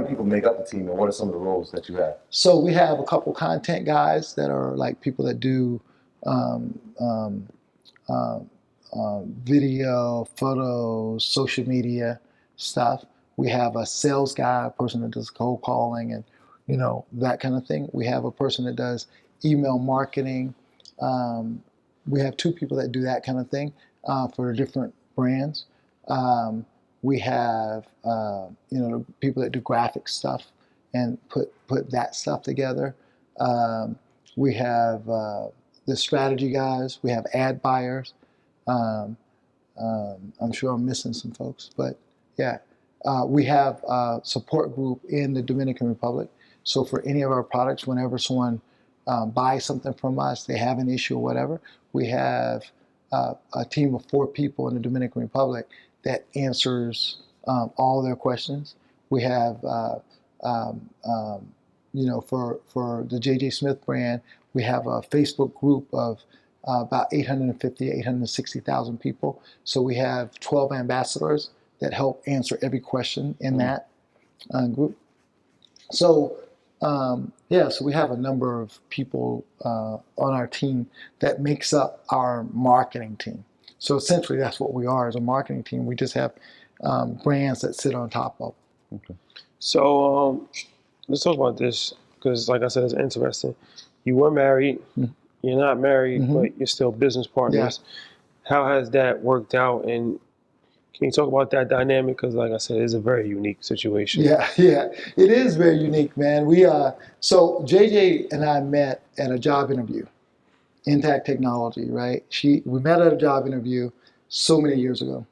S5: people make up the team, and what are some of the roles that you have? So
S1: we have a couple content guys that are like people that do video, photos, social media stuff. We have a sales guy, a person that does cold calling and that kind of thing. We have a person that does email marketing. We have two people that do that kind of thing for different brands. We have people that do graphic stuff and put that stuff together. We have the strategy guys. We have ad buyers. I'm sure I'm missing some folks, but yeah. We have a support group in the Dominican Republic. So for any of our products, whenever someone buys something from us, they have an issue or whatever, we have a team of 4 people in the Dominican Republic that answers all their questions. We have, for the JJ Smith brand, we have a Facebook group of about 860,000 people. So we have 12 ambassadors that help answer every question in that group. So, so we have a number of people on our team that makes up our marketing team. So essentially that's what we are as a marketing team. We just have brands that sit on top of.
S3: Okay. So let's talk about this because like I said, it's interesting. You were married, you're not married, but you're still business partners. Yeah. How has that worked out, and can you talk about that dynamic? Because like I said, it's a very unique situation.
S1: Yeah, it is very unique, man. So JJ and I met at a job interview, Intact Technology, right? We met at a job interview so many years ago.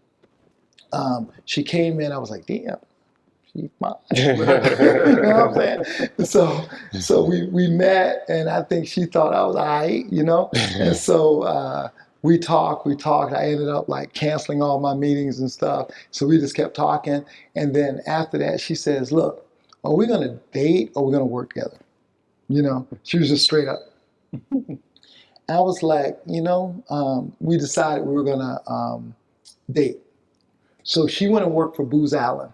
S1: She came in, I was like, damn, she's mine. You know what I'm saying? So we met, and I think she thought I was all right, And so we talked. I ended up like canceling all my meetings and stuff. So we just kept talking. And then after that, she says, look, are we going to date or are we going to work together? She was just straight up. I was like, we decided we were going to date. So she went and worked for Booz Allen.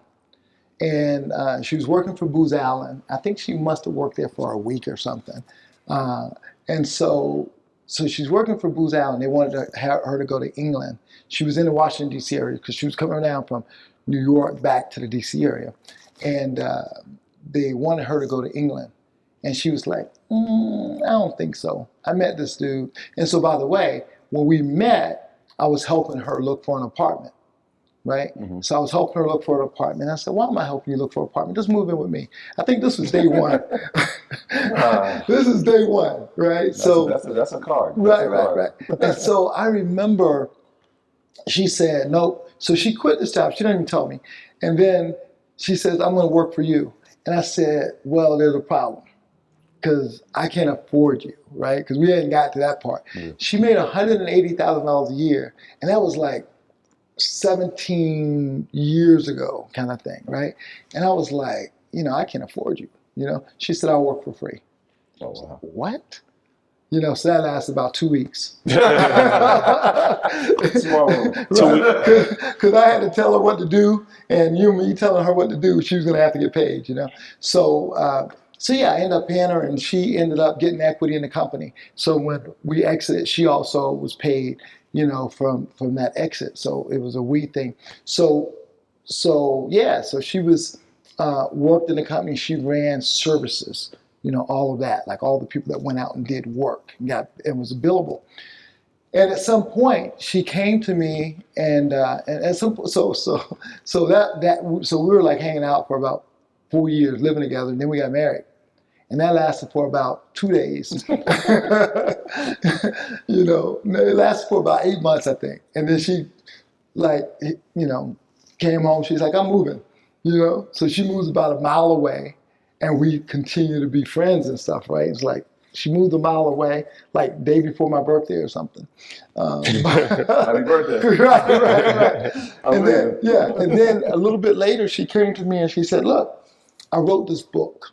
S1: And she was working for Booz Allen. I think she must have worked there for a week or something. And so she's working for Booz Allen. They wanted her to go to England. She was in the Washington, D.C. area because she was coming down from New York back to the D.C. area. And they wanted her to go to England. And she was like, I don't think so. I met this dude. And so, by the way, when we met, I was helping her look for an apartment. Right? So I was helping her look for an apartment. I said, why am I helping you look for an apartment? Just move in with me. I think this was day one. This is day one, right?
S5: That's a card.
S1: Right. And so I remember she said, nope. So she quit this job. She didn't even tell me. And then she says, I'm going to work for you. And I said, well, there's a problem because I can't afford you, right? Because we hadn't got to that part. She made $180,000 a year. And that was like 17 years ago kind of thing, right? And I was like, I can't afford you, She said, I'll work for free.
S5: Oh, wow.
S1: What? You know, so that lasted about 2 weeks.
S5: Small woman.
S1: Because I had to tell her what to do, and me telling her what to do, she was going to have to get paid, you know. So yeah, I ended up paying her, and she ended up getting equity in the company. So when we exited, she also was paid, you know, from that exit. So it was a we thing. So she was worked in the company. She ran services, you know, all of that, like all the people that went out and did work and was billable. And at some point, she came to me, and so we were like hanging out for about 4 years, living together, and then we got married. And that lasted for about 2 days. You know, it lasted for about 8 months, I think. And then she, like, you know, came home. She's like, I'm moving, you know. So she moves about a mile away, and we continue to be friends and stuff, right? It's like she moved a mile away, like day before my birthday or something.
S5: Happy birthday.
S1: Right. And then a little bit later, she came to me and she said, look, I wrote this book.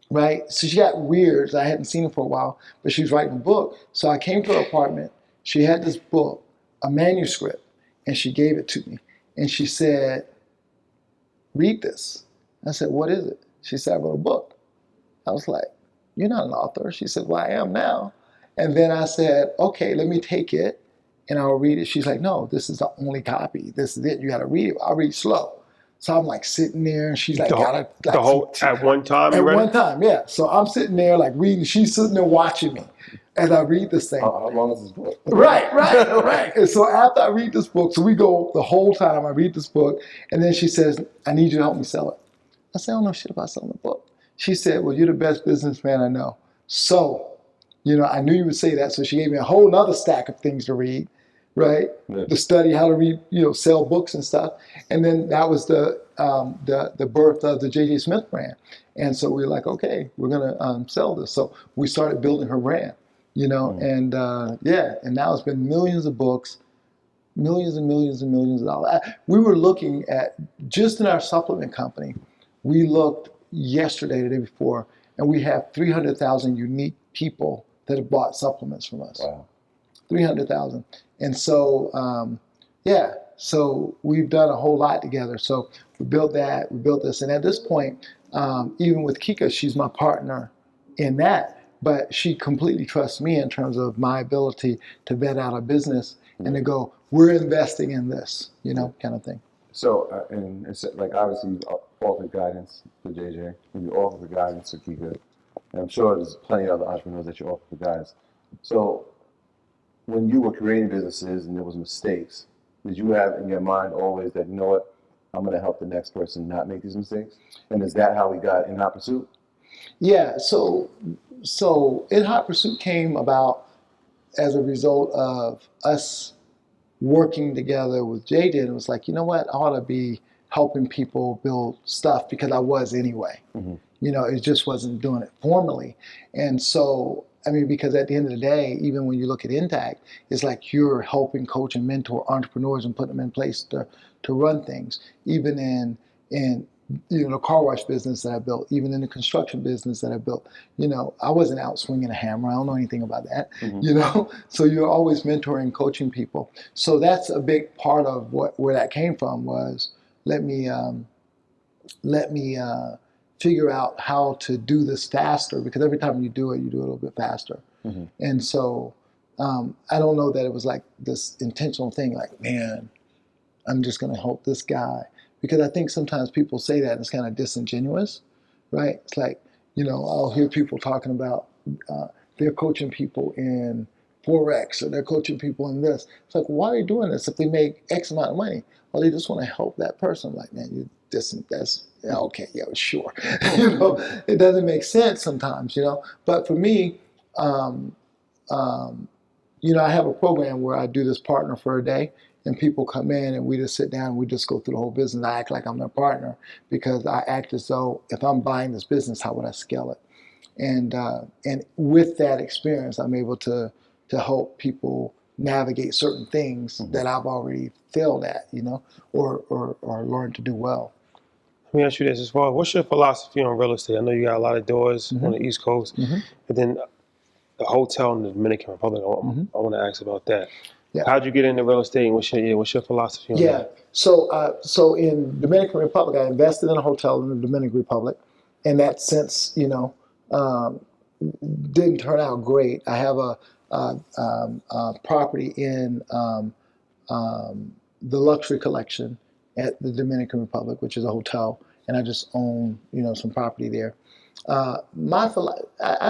S1: Right? So she got weird. I hadn't seen her for a while, but she was writing a book. So I came to her apartment. She had this book, a manuscript, and she gave it to me. And she said, read this. I said, what is it? She said, I wrote a book. I was like, you're not an author. She said, well, I am now. And then I said, okay, let me take it and I'll read it. She's like, no, this is the only copy. This is it. You got to read it. I'll read slow. So I'm like sitting there, and she's like,
S3: at one time.
S1: At one time, yeah. So I'm sitting there like reading. She's sitting there watching me as I read this thing.
S5: How long is this book?
S1: Right. And so after I read this book, so we go the whole time. I read this book, and then she says, "I need you to help me sell it." I said, "I don't know shit about selling a book." She said, "Well, you're the best businessman I know." So, you know, I knew you would say that. So she gave me a whole nother stack of things to read. Right, yeah. To study how to read, you know, sell books and stuff, and then that was the birth of the JJ Smith brand, and so we were like, okay, we're gonna sell this. So we started building her brand, you know, and and now it's been millions of books, millions and millions and millions of dollars. We were looking at just in our supplement company, we looked yesterday, the day before, and we have 300,000 unique people that have bought supplements from us.
S5: Wow.
S1: 300,000. And so, so we've done a whole lot together. So we built that, we built this. And at this point, even with Kika, she's my partner in that, but she completely trusts me in terms of my ability to vet out a business and to go, we're investing in this, you know, kind of thing.
S5: So, and it's like, obviously you offer guidance for JJ, and you offer the guidance for Kika. And I'm sure there's plenty of other entrepreneurs that you offer for guidance. So, when you were creating businesses and there was mistakes, did you have in your mind always that, you know what, I'm going to help the next person not make these mistakes? And is that how we got In Hot Pursuit?
S1: Yeah, so In Hot Pursuit came about as a result of us working together with JJ. And it was like, you know what, I ought to be helping people build stuff because I was anyway. Mm-hmm. You know, it just wasn't doing it formally. And so, I mean, because at the end of the day, even when you look at Intact, it's like you're helping coach and mentor entrepreneurs and put them in place to run things. Even in you know, the car wash business that I built, even in the construction business that I built, you know, I wasn't out swinging a hammer. I don't know anything about that, you know. So you're always mentoring, coaching people. So that's a big part of where that came from was let me figure out how to do this faster, because every time you do it a little bit faster. Mm-hmm. And so I don't know that it was like this intentional thing, like, man, I'm just going to help this guy. Because I think sometimes people say that and it's kind of disingenuous, right? It's like, you know, I'll hear people talking about they're coaching people in Forex or they're coaching people in this. It's like, why are they doing this if they make X amount of money? Well, they just want to help that person. I'm like, man, you that's yeah, okay, yeah, sure. You know, it doesn't make sense sometimes, you know. But for me, you know, I have a program where I do this partner for a day. And people come in and we just sit down and we just go through the whole business. I act like I'm their partner because I act as though if I'm buying this business, how would I scale it? And with that experience, I'm able to help people navigate certain things that I've already failed at, you know, or learned to do well.
S3: Let me ask you this as well. What's your philosophy on real estate? I know you got a lot of doors on the East Coast, but then the hotel in the Dominican Republic. I want to ask about that.
S1: Yeah.
S3: How'd you get into real estate? And what's your philosophy on that?
S1: So in Dominican Republic, I invested in a hotel in the Dominican Republic, and that since didn't turn out great. I have a property in the luxury collection at the Dominican Republic, which is a hotel, and I just own some property there. I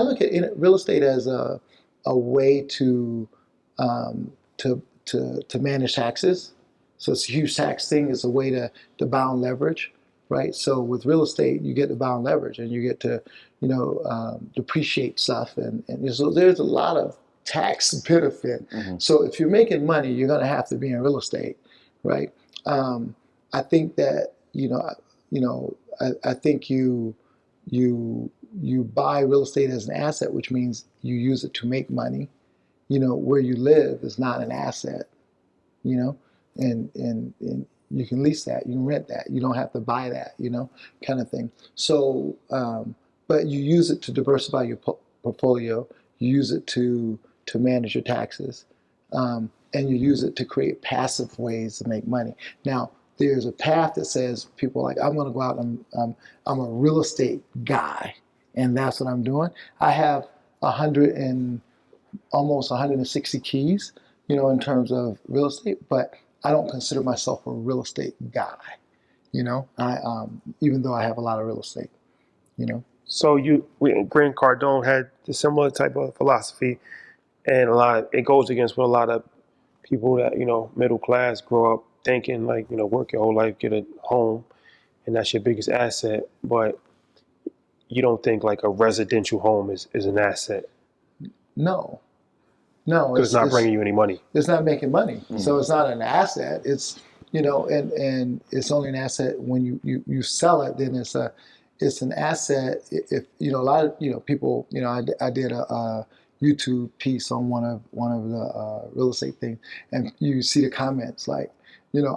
S1: look at real estate as a way to manage taxes. So it's a huge tax thing. It's a way to bound leverage, right? So with real estate, you get to bound leverage, and you get to depreciate stuff, and so there's a lot of tax benefit. So if you're making money, you're going to have to be in real estate, right? I think that I think you buy real estate as an asset, which means you use it to make money. Where you live is not an asset, and you can lease that, you can rent that, you don't have to buy that, kind of thing. So, but you use it to diversify your portfolio, you use it to manage your taxes, and you use it to create passive ways to make money. Now, there's a path that says people are like, I'm going to go out and I'm a real estate guy, and that's what I'm doing. I have almost 160 keys, in terms of real estate, but I don't consider myself a real estate guy, I even though I have a lot of real estate,
S3: So Grant Cardone had a similar type of philosophy, and it goes against what a lot of people that middle class grow up thinking, like work your whole life, get a home, and that's your biggest asset. But you don't think like a residential home is an asset.
S1: No,
S3: because it's not bringing you any money.
S1: It's not making money, so it's not an asset. It's and it's only an asset when you sell it. Then it's an asset. If a lot of people, I did a YouTube piece on one of the real estate things, and you see the comments like,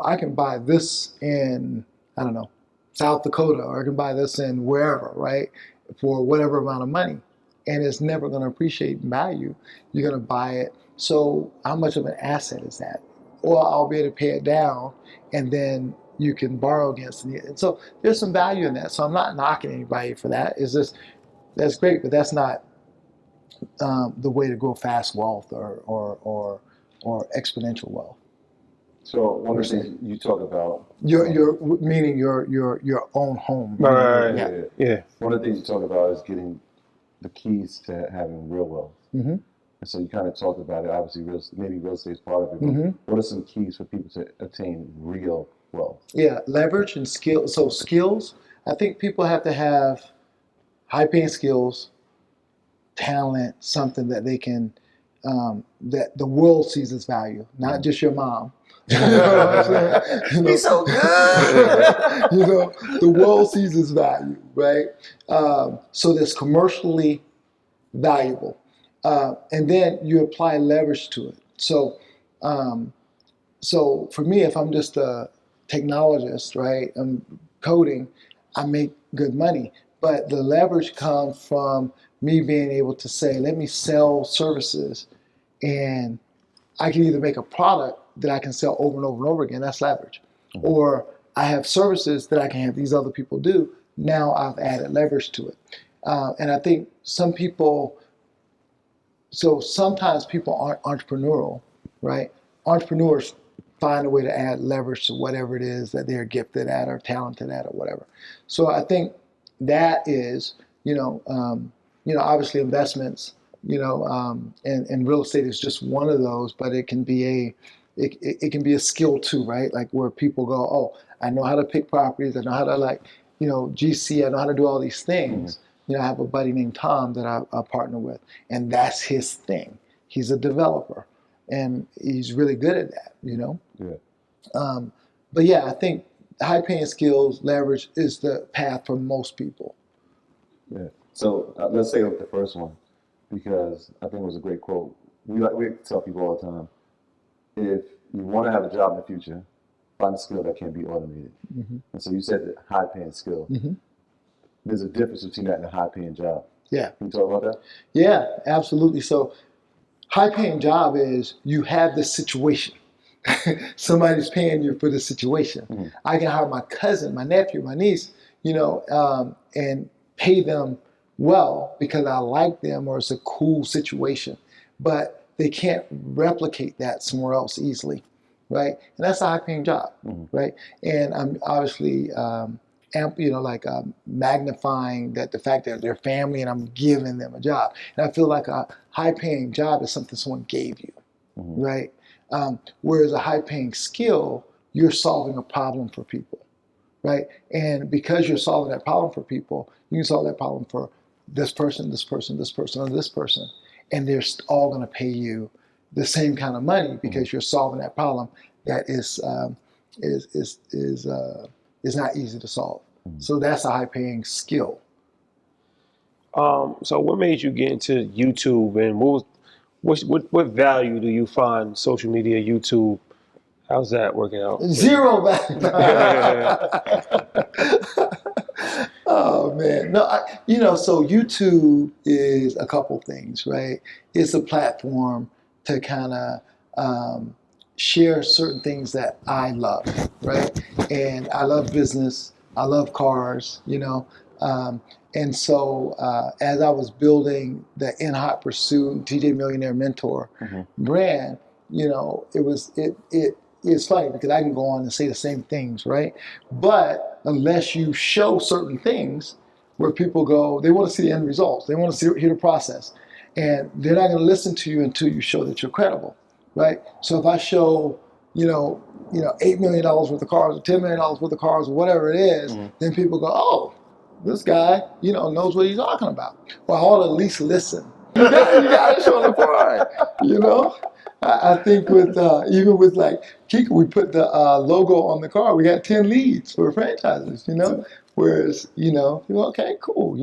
S1: I can buy this in, I don't know, South Dakota, or I can buy this in wherever, right, for whatever amount of money. And it's never going to appreciate in value. You're going to buy it. So how much of an asset is that? Or I'll be able to pay it down, and then you can borrow against it. And so there's some value in that. So I'm not knocking anybody for that. It's just, that's great, but that's not the way to grow fast wealth or exponential wealth.
S5: So one of the things you talk about,
S1: meaning your own home.
S3: Right. Yeah.
S5: One of the things you talk about is getting the keys to having real wealth. And so you kind of talked about it. Obviously, maybe real estate is part of it. But what are some keys for people to attain real wealth? Yeah,
S1: leverage and skill. So skills, I think people have to have high-paying skills, talent, something that they can, that the world sees as value, not just your mom. You know what I'm saying? He's so good. The world sees his value, right? So that's commercially valuable, and then you apply leverage to it. So, so for me, if I'm just a technologist, right, I'm coding, I make good money, but the leverage comes from me being able to say, let me sell services, and I can either make a product that I can sell over and over and over again, that's leverage. Or I have services that I can have these other people do, now I've added leverage to it. And I think sometimes people aren't entrepreneurial, right? Entrepreneurs find a way to add leverage to whatever it is that they're gifted at or talented at or whatever. So I think that is, obviously investments, and real estate is just one of those, but it can be a skill too, right? Like where people go, oh, I know how to pick properties. I know how to GC. I know how to do all these things. I have a buddy named Tom that I partner with, and that's his thing. He's a developer, and he's really good at that, Yeah. But yeah, I think high-paying skills, leverage is the path for most people.
S5: Yeah. So let's say the first one, because I think it was a great quote. We tell people all the time, if you want to have a job in the future, find a skill that can be automated. And so you said the high-paying skill. There's a difference between that and a high-paying job.
S1: Yeah.
S5: Can you talk about that?
S1: Yeah, absolutely. So high paying job is you have this situation. Somebody's paying you for the situation.
S5: Mm-hmm.
S1: I can hire my cousin, my nephew, my niece, and pay them well because I like them or it's a cool situation. But they can't replicate that somewhere else easily, right? And that's a high paying job, right? And I'm obviously magnifying that the fact that they're family and I'm giving them a job. And I feel like a high paying job is something someone gave you, right? Whereas a high paying skill, you're solving a problem for people, right? And because you're solving that problem for people, you can solve that problem for this person, this person, this person, and this person. And they're all going to pay you the same kind of money because you're solving that problem that is not easy to solve. So that's a high paying skill.
S3: So what made you get into YouTube, and what value do you find social media, YouTube? How's that working out?
S1: Zero value. Oh man, no, so YouTube is a couple things, right? It's a platform to kind of share certain things that I love, right? And I love business, I love cars, and so as I was building the In Hot Pursuit, TJ Millionaire Mentor brand, it's funny because I can go on and say the same things, right? But unless you show certain things where people go, they want to see the end results. They want to hear the process. And they're not going to listen to you until you show that you're credible, right? So if I show, $8 million worth of cars or $10 million worth of cars or whatever it is, then people go, oh, this guy, knows what he's talking about. Well, I'll at least listen. You got to show the part, I think even with like Kika, we put the logo on the car. We had 10 leads for franchises, Whereas, okay, cool.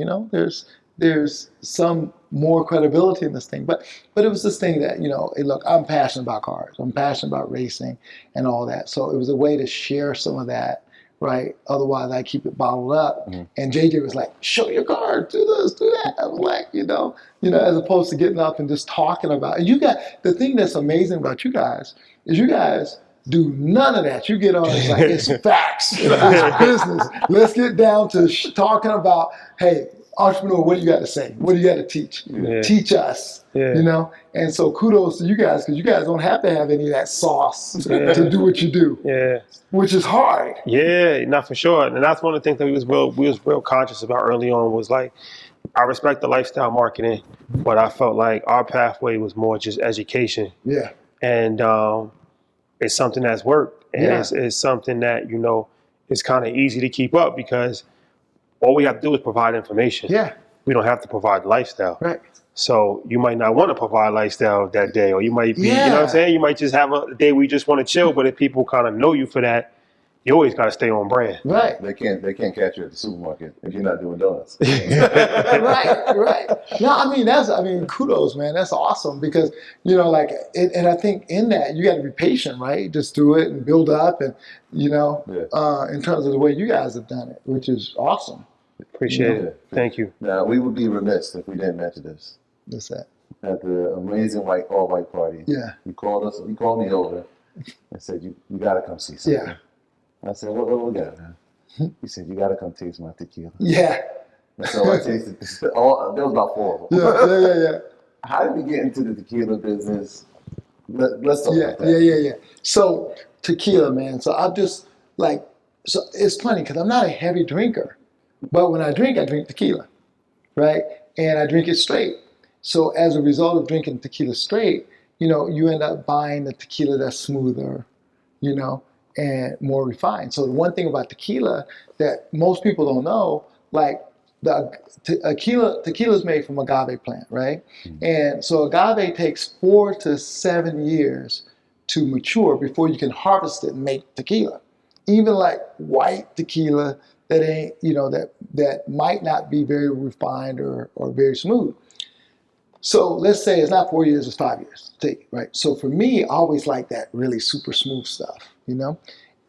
S1: There's some more credibility in this thing. But it was this thing that, hey, look, I'm passionate about cars. I'm passionate about racing and all that. So it was a way to share some of that, right? Otherwise, I keep it bottled up. And JJ was like, show your car, do this, do that. I was like, as opposed to getting up and just talking about it. The thing that's amazing about you guys is you guys do none of that. You get on, it's like, it's facts, it's business. Let's get down to talking about, hey, entrepreneur, what do you got to say? What do you got to teach?
S3: Yeah.
S1: Teach us, And so kudos to you guys because you guys don't have to have any of that sauce to do what you do.
S3: Yeah.
S1: Which is hard.
S3: Yeah, not for sure. And that's one of the things that we was real conscious about early on was like, I respect the lifestyle marketing, but I felt like our pathway was more just education.
S1: Yeah.
S3: And it's something that's worked. And it's something that, it's kind of easy to keep up because all we have to do is provide information.
S1: Yeah.
S3: We don't have to provide lifestyle.
S1: Right.
S3: So you might not want to provide lifestyle that day, or you might be, you know what I'm saying? You might just have a day where you just want to chill, but if people kind of know you for that, you always got to stay on brand.
S1: Right.
S5: They can't catch you at the supermarket if you're not doing donuts.
S1: Right. No, kudos, man. That's awesome because, and I think in that you got to be patient, right? Just do it and build up and, in terms of the way you guys have done it, which is awesome.
S3: Appreciate it. Thank you.
S5: Now, we would be remiss if we didn't mention this.
S1: What's that?
S5: At the amazing all-white party.
S1: Yeah.
S5: You called me over and said, you got to come see something.
S1: Yeah.
S5: I said, what we got, man? He said, you got to come taste my tequila.
S1: Yeah.
S5: And so I tasted there was about 4 of them.
S1: Yeah.
S5: How did we get into the tequila business? Let's talk about that.
S1: Yeah. So tequila, man. So I'm just so it's funny because I'm not a heavy drinker, but when I drink tequila, right? And I drink it straight. So as a result of drinking tequila straight, you end up buying the tequila that's smoother, and more refined. So the one thing about tequila that most people don't know, tequila is made from agave plant, right? And so agave takes 4 to 7 years to mature before you can harvest it and make tequila. Even like white tequila that ain't, that might not be very refined or very smooth. So let's say it's not 4 years, it's 5 years to take, right? So for me, I always like that really super smooth stuff,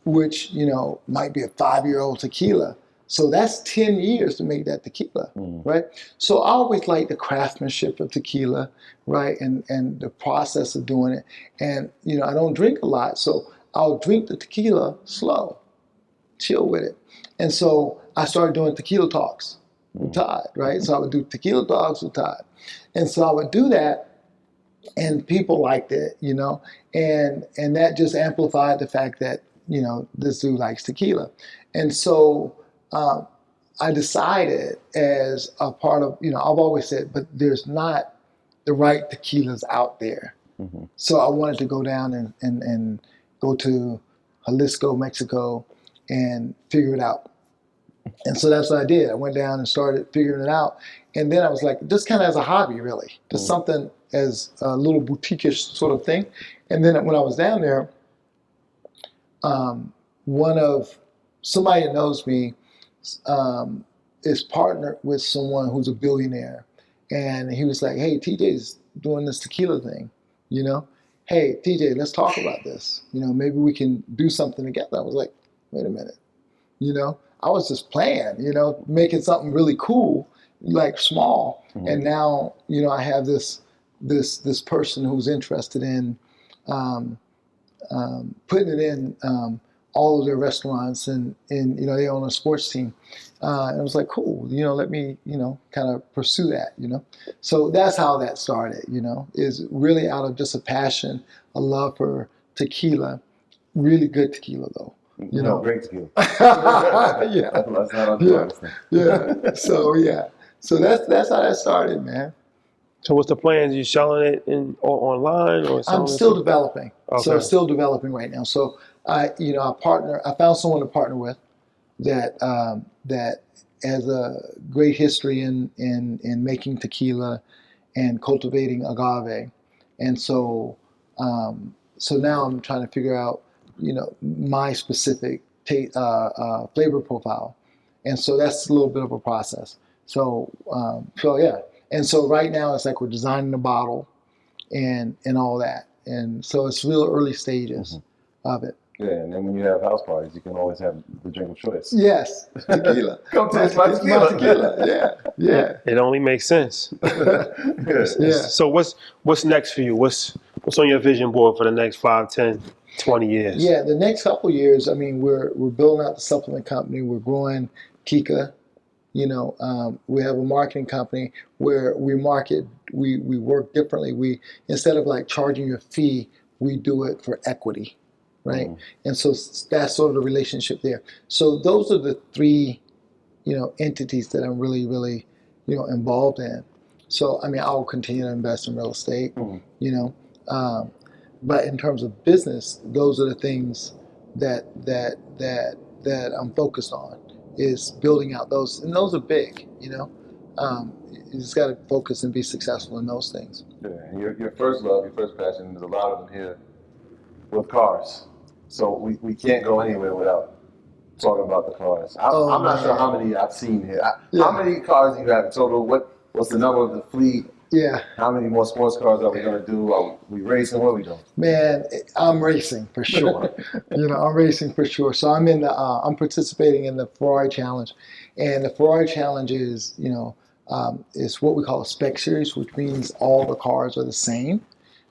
S1: which, might be a 5-year-old tequila, So that's 10 years to make that tequila, right? So I always like the craftsmanship of tequila, right? And the process of doing it. And, you know, I don't drink a lot, so I'll drink the tequila slow, chill with it. And so I started doing tequila talks with Todd, right? So I would do tequila talks with Todd. And so I would do that, and people liked it, you know, and that just amplified the fact that, you know, this dude likes tequila. And so I decided as a part of, you know, I've always said, but there's not the right tequilas out there. So I wanted to go down and go to Jalisco, Mexico, and figure it out. And so that's what I did. I went down and started figuring it out. And then I was like, just kind of as a hobby, really, just something as a little boutique-ish sort of thing. And then when I was down there, somebody that knows me is partnered with someone who's a billionaire. And he was like, hey, TJ's doing this tequila thing, you know? Hey, TJ, let's talk about this. You know, maybe we can do something together. I was like, wait a minute, you know? I was just playing, you know, making something really cool, like small. And now, you know, I have this person who's interested in putting it in all of their restaurants, and you know, they own a sports team. And I was like, cool, you know, let me, you know, kind of pursue that, you know. So that's how that started, you know, is really out of just a passion, a love for tequila, really good tequila though. You know,
S5: great tequila.
S1: Yeah.
S5: That's not understand.
S1: Yeah. So that's how that started, man.
S3: So what's the plans? You selling it online or?
S1: I'm still developing.
S3: Okay.
S1: So I'm still developing right now. So I found someone to partner with that has a great history in making tequila and cultivating agave, and so now I'm trying to figure out, you know, my specific flavor profile, and so that's a little bit of a process. So yeah, and so right now it's like we're designing the bottle and all that, and so it's real early stages of it.
S5: Yeah, and then when you have house parties, you can always have the drink of choice.
S1: Yes, tequila.
S5: Come taste my tequila.
S1: Yeah.
S3: It only makes sense.
S1: Yeah.
S3: So what's next for you? What's on your vision board for the next 5, 10, 20 years?
S1: Yeah, the next couple of years, I mean, we're building out the supplement company. We're growing Kika. You know, we have a marketing company where we market. We work differently. We, instead of like charging your fee, we do it for equity, right? And so that's sort of the relationship there. So those are the three, you know, entities that I'm really, really, you know, involved in. So I mean, I'll continue to invest in real estate, you know. But in terms of business, those are the things that I'm focused on, is building out those, and those are big, you know. You just got to focus and be successful in those things.
S5: Yeah, and your first love, your first passion, there's a lot of them here with cars. So we can't go anywhere without talking about the cars. I'm not sure how many I've seen here. How many cars do you have in total? What's the number of the fleet?
S1: Yeah.
S5: How many more sports cars are we going to do? Are we racing? What are we doing?
S1: Man, I'm racing for sure. You know, I'm racing for sure. So I'm I'm participating in the Ferrari Challenge, and the Ferrari Challenge is, you know, it's what we call a spec series, which means all the cars are the same.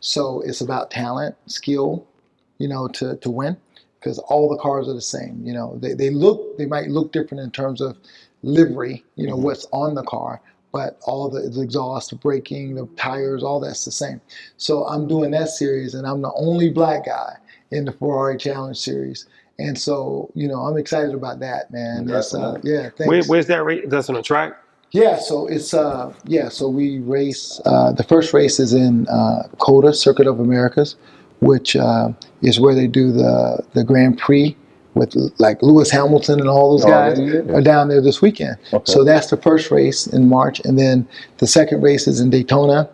S1: So it's about talent, skill, you know, to win, because all the cars are the same. You know, they might look different in terms of livery, you know, what's on the car, but all the exhaust, the braking, the tires, all that's the same. So I'm doing that series, and I'm the only black guy in the Ferrari Challenge series. And so, you know, I'm excited about that, man. Yeah, thanks.
S3: Where's that race? That's on a track?
S1: Yeah, so it's so we race. The first race is in COTA, Circuit of Americas, which is where they do the Grand Prix with like Lewis Hamilton and all those guys are down there this weekend. Okay. So that's the first race in March, and then the second race is in Daytona.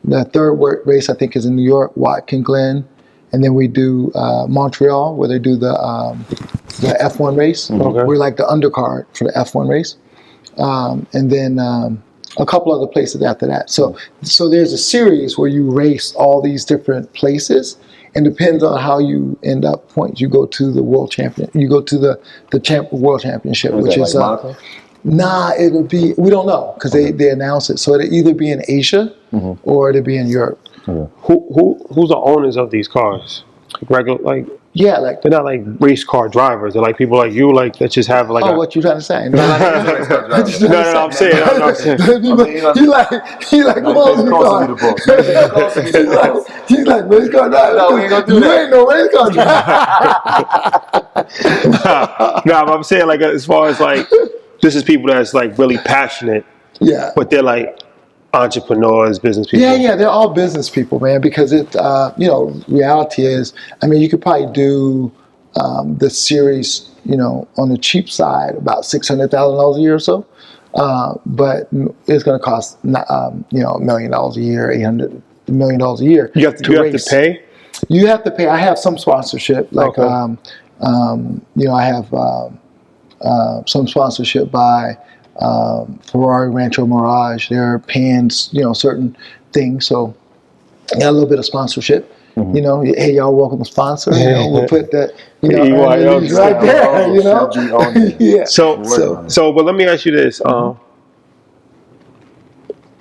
S1: The third race I think is in New York, Watkins Glen, and then we do Montreal, where they do the F1 race. Okay. We're like the undercard for the F1 race. And then a couple other places after that. So there's a series where you race all these different places, and depends on how you end up points. You go to the world champion. You go to the world championship, which is
S5: Monaco?
S1: Nah, it'll be, we don't know because they announce it. So it'll either be in Asia or it'll be in Europe.
S3: Who's the owners of these cars? Regular, like,
S1: yeah, like
S3: they're not like race car drivers. They're like people like you, like that just have like.
S1: What you trying to say?
S3: No, I'm saying.
S1: He like, come on, he's like race car driver.
S5: No, we ain't gonna do
S1: you
S5: that.
S1: ain't no race car driver.
S3: No, but I'm saying like as far as like this is people that's like really passionate.
S1: Yeah,
S3: but they're like entrepreneurs, business people.
S1: Yeah, they're all business people, man. Because reality is, I mean, you could probably do the series, on the cheap side, about $600,000 a year or so. But it's going to cost, $1 million a year, $800 million a year.
S3: You have to pay.
S1: You have to pay. I have some sponsorship, like I have some sponsorship by. Ferrari, Rancho Mirage, they're paying, certain things. So got a little bit of sponsorship. Hey, y'all welcome to sponsor. We'll put that, right there, yeah.
S3: So, but let me ask you this.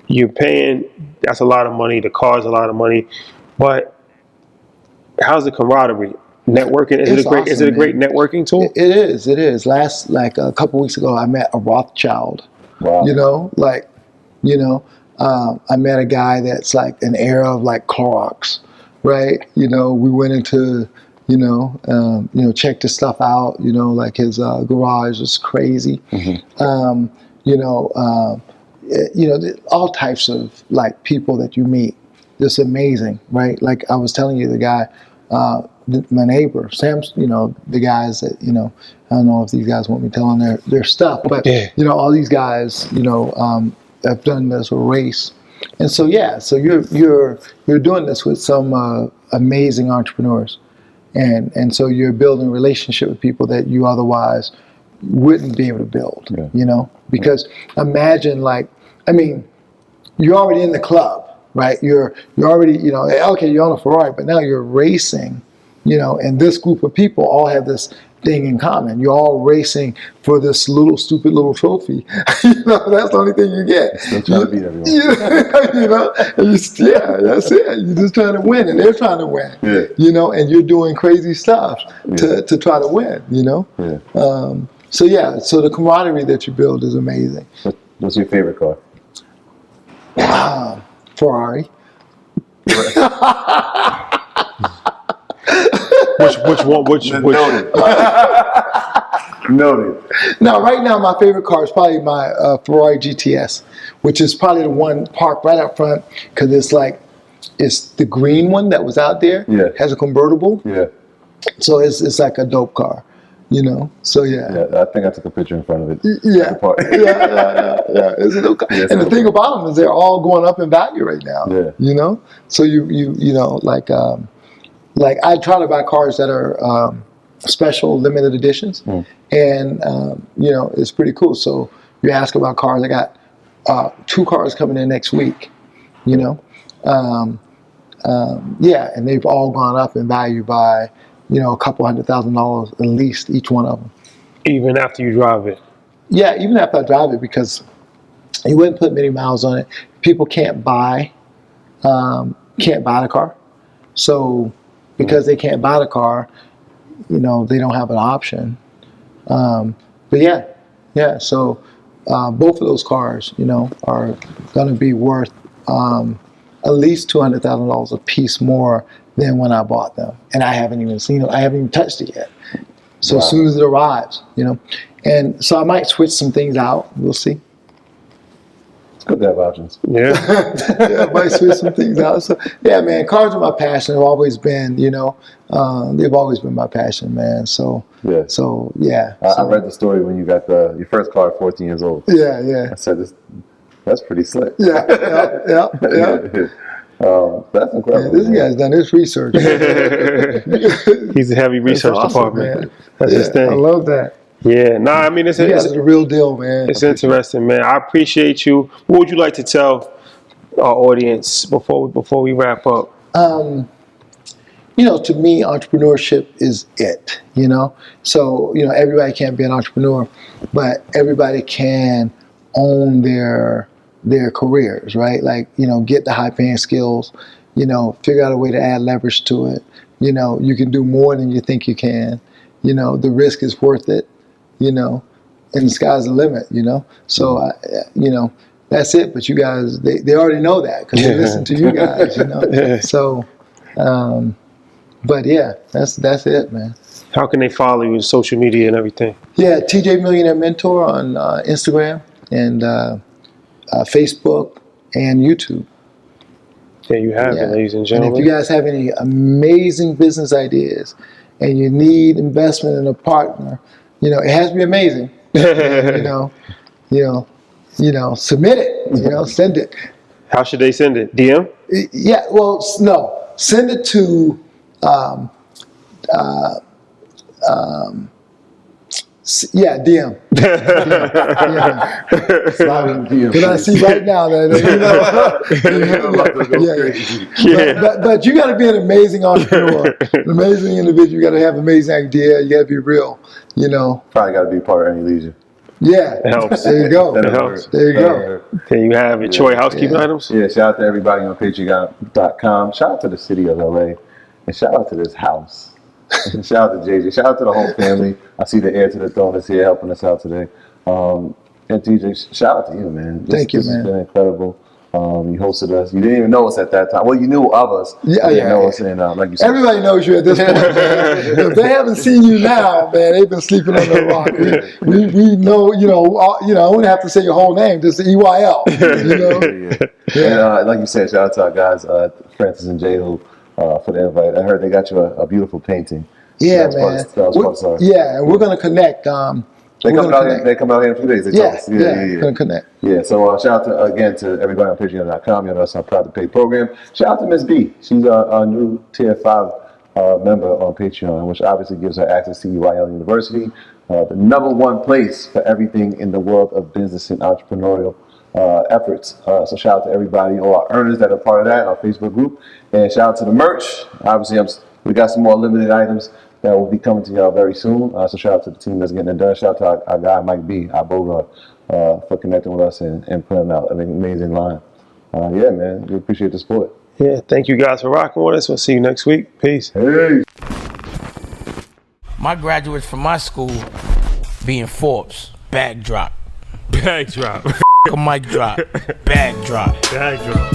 S3: You're paying, that's a lot of money. The car's a lot of money. But how's the camaraderie? Networking, is it a great networking tool?
S1: It is. Last, like a couple weeks ago, I met a Rothschild.
S5: Wow.
S1: I met a guy that's like an heir of like Clorox, right? We went into, checked his stuff out. Like his garage was crazy. All types of like people that you meet. Just amazing, right? Like I was telling you, the guy. My neighbor, Sam's, the guys that, I don't know if these guys want me telling their stuff, but, all these guys, have done this race. And so, so you're doing this with some amazing entrepreneurs. And so you're building a relationship with people that you otherwise wouldn't be able to build, because imagine you're already in the club, right? You're already, okay, you're on a Ferrari, but now you're racing, and this group of people all have this thing in common. You're all racing for this stupid little trophy. That's the only thing you get.
S5: Still trying to beat everyone.
S1: That's it. You're just trying to win, and they're trying to win.
S5: Yeah.
S1: And you're doing crazy stuff to try to win.
S5: Yeah.
S1: So the camaraderie that you build is amazing.
S5: What's your favorite car?
S1: Ferrari.
S3: Which one?
S5: Noted.
S1: Now, right now, my favorite car is probably my Ferrari GTS, which is probably the one parked right up front because it's the green one that was out there.
S5: Yeah.
S1: Has a convertible.
S5: Yeah.
S1: So it's like a dope car, So
S5: Yeah, I think I took a picture in front of it.
S1: Yeah. It's a dope car.
S5: Yeah,
S1: and the thing about them is they're all going up in value right now.
S5: Yeah.
S1: So like I try to buy cars that are special limited editions, and it's pretty cool. So you ask about cars. I got 2 cars coming in next week. And they've all gone up in value by a couple $100,000 at least each one of them.
S3: Even after you drive it.
S1: Yeah, even after I drive it, because you wouldn't put many miles on it. People can't buy the car. So because they can't buy the car, they don't have an option. But yeah. So both of those cars, are going to be worth at least $200,000 a piece more than when I bought them, and I haven't even seen it. I haven't even touched it yet. So as soon as it arrives, and so I might switch some things out. We'll see.
S5: It's good to have options.
S3: Yeah.
S1: I might switch some things out. So yeah, man, cars are my passion. They've always been, they've always been my passion, man. So
S5: yeah. I read the story when you got your first car at 14 years old.
S1: Yeah.
S5: I said that's pretty slick.
S1: Yeah.
S5: That's incredible.
S1: Yeah, this guy's done his research.
S3: He's a heavy research department. Man. That's his thing.
S1: I love that.
S3: Yeah, I mean, it's
S1: the real deal, man.
S3: It's interesting, man. I appreciate you. What would you like to tell our audience before we wrap up?
S1: to me, entrepreneurship is it, So, everybody can't be an entrepreneur, but everybody can own their careers, right? Like, get the high paying skills, figure out a way to add leverage to it. You can do more than you think you can. The risk is worth it, and the sky's the limit, So, that's it. But you guys, they already know that because they listen to you guys, So, but yeah, that's it, man.
S3: How can they follow you on social media and everything?
S1: Yeah, TJ Millionaire Mentor on Instagram and Facebook and YouTube.
S3: There you have it, ladies and gentlemen.
S1: And if you guys have any amazing business ideas and you need investment in a partner, it has to be amazing. Submit it. Send it.
S3: How should they send it? DM?
S1: Yeah. Well, no. Send it to. DM. Because I see right now that But you got to be an amazing entrepreneur, an amazing individual. You got to have an amazing idea. You got to be real.
S5: Probably got to be part of any leisure.
S1: Yeah,
S3: it helps.
S1: There you go.
S3: That helps.
S1: There you go.
S3: There you have it. Troy, housekeeping items.
S5: Yeah. Shout out to everybody on Patreon.com. Shout out to the city of LA, and shout out to this house. Shout out to JJ. Shout out to the whole family. I see the heir to the throne is here helping us out today. And TJ, shout out to you, man.
S1: Thank you,
S5: man.
S1: man.
S5: It's been incredible. You hosted us. You didn't even know us at that time. Well, you knew of us.
S1: Yeah,
S5: you didn't know us, and like you said,
S1: everybody knows you at this point. Man. If they haven't seen you now, man, they've been sleeping under a rock. We know, I wouldn't have to say your whole name, just the EYL.
S5: And like you said, shout out to our guys, Francis and Jay, who for the invite. I heard they got you a beautiful painting.
S1: Yeah, man. And we're gonna connect.
S5: They come out here in a few days.
S1: We're gonna connect.
S5: Yeah, so shout out again to everybody on Patreon.com. You know, that's our Proud to Pay program. Shout out to Ms. B. She's our new Tier 5 member on Patreon, which obviously gives her access to UIL University, the #1 place for everything in the world of business and entrepreneurial efforts. So shout out to everybody, all our earners that are part of that, our Facebook group. And shout out to the merch. Obviously, we got some more limited items that will be coming to y'all very soon. So shout out to the team that's getting it done. Shout out to our guy, Mike B, our Bogart, for connecting with us and putting out an amazing line. Yeah, man, we appreciate the support.
S3: Yeah, thank you guys for rocking with us. We'll see you next week. Peace.
S5: Hey.
S2: My graduates from my school being Forbes, bag drop.
S3: Bag drop.
S2: A mic drop, bag drop.
S3: Bag drop.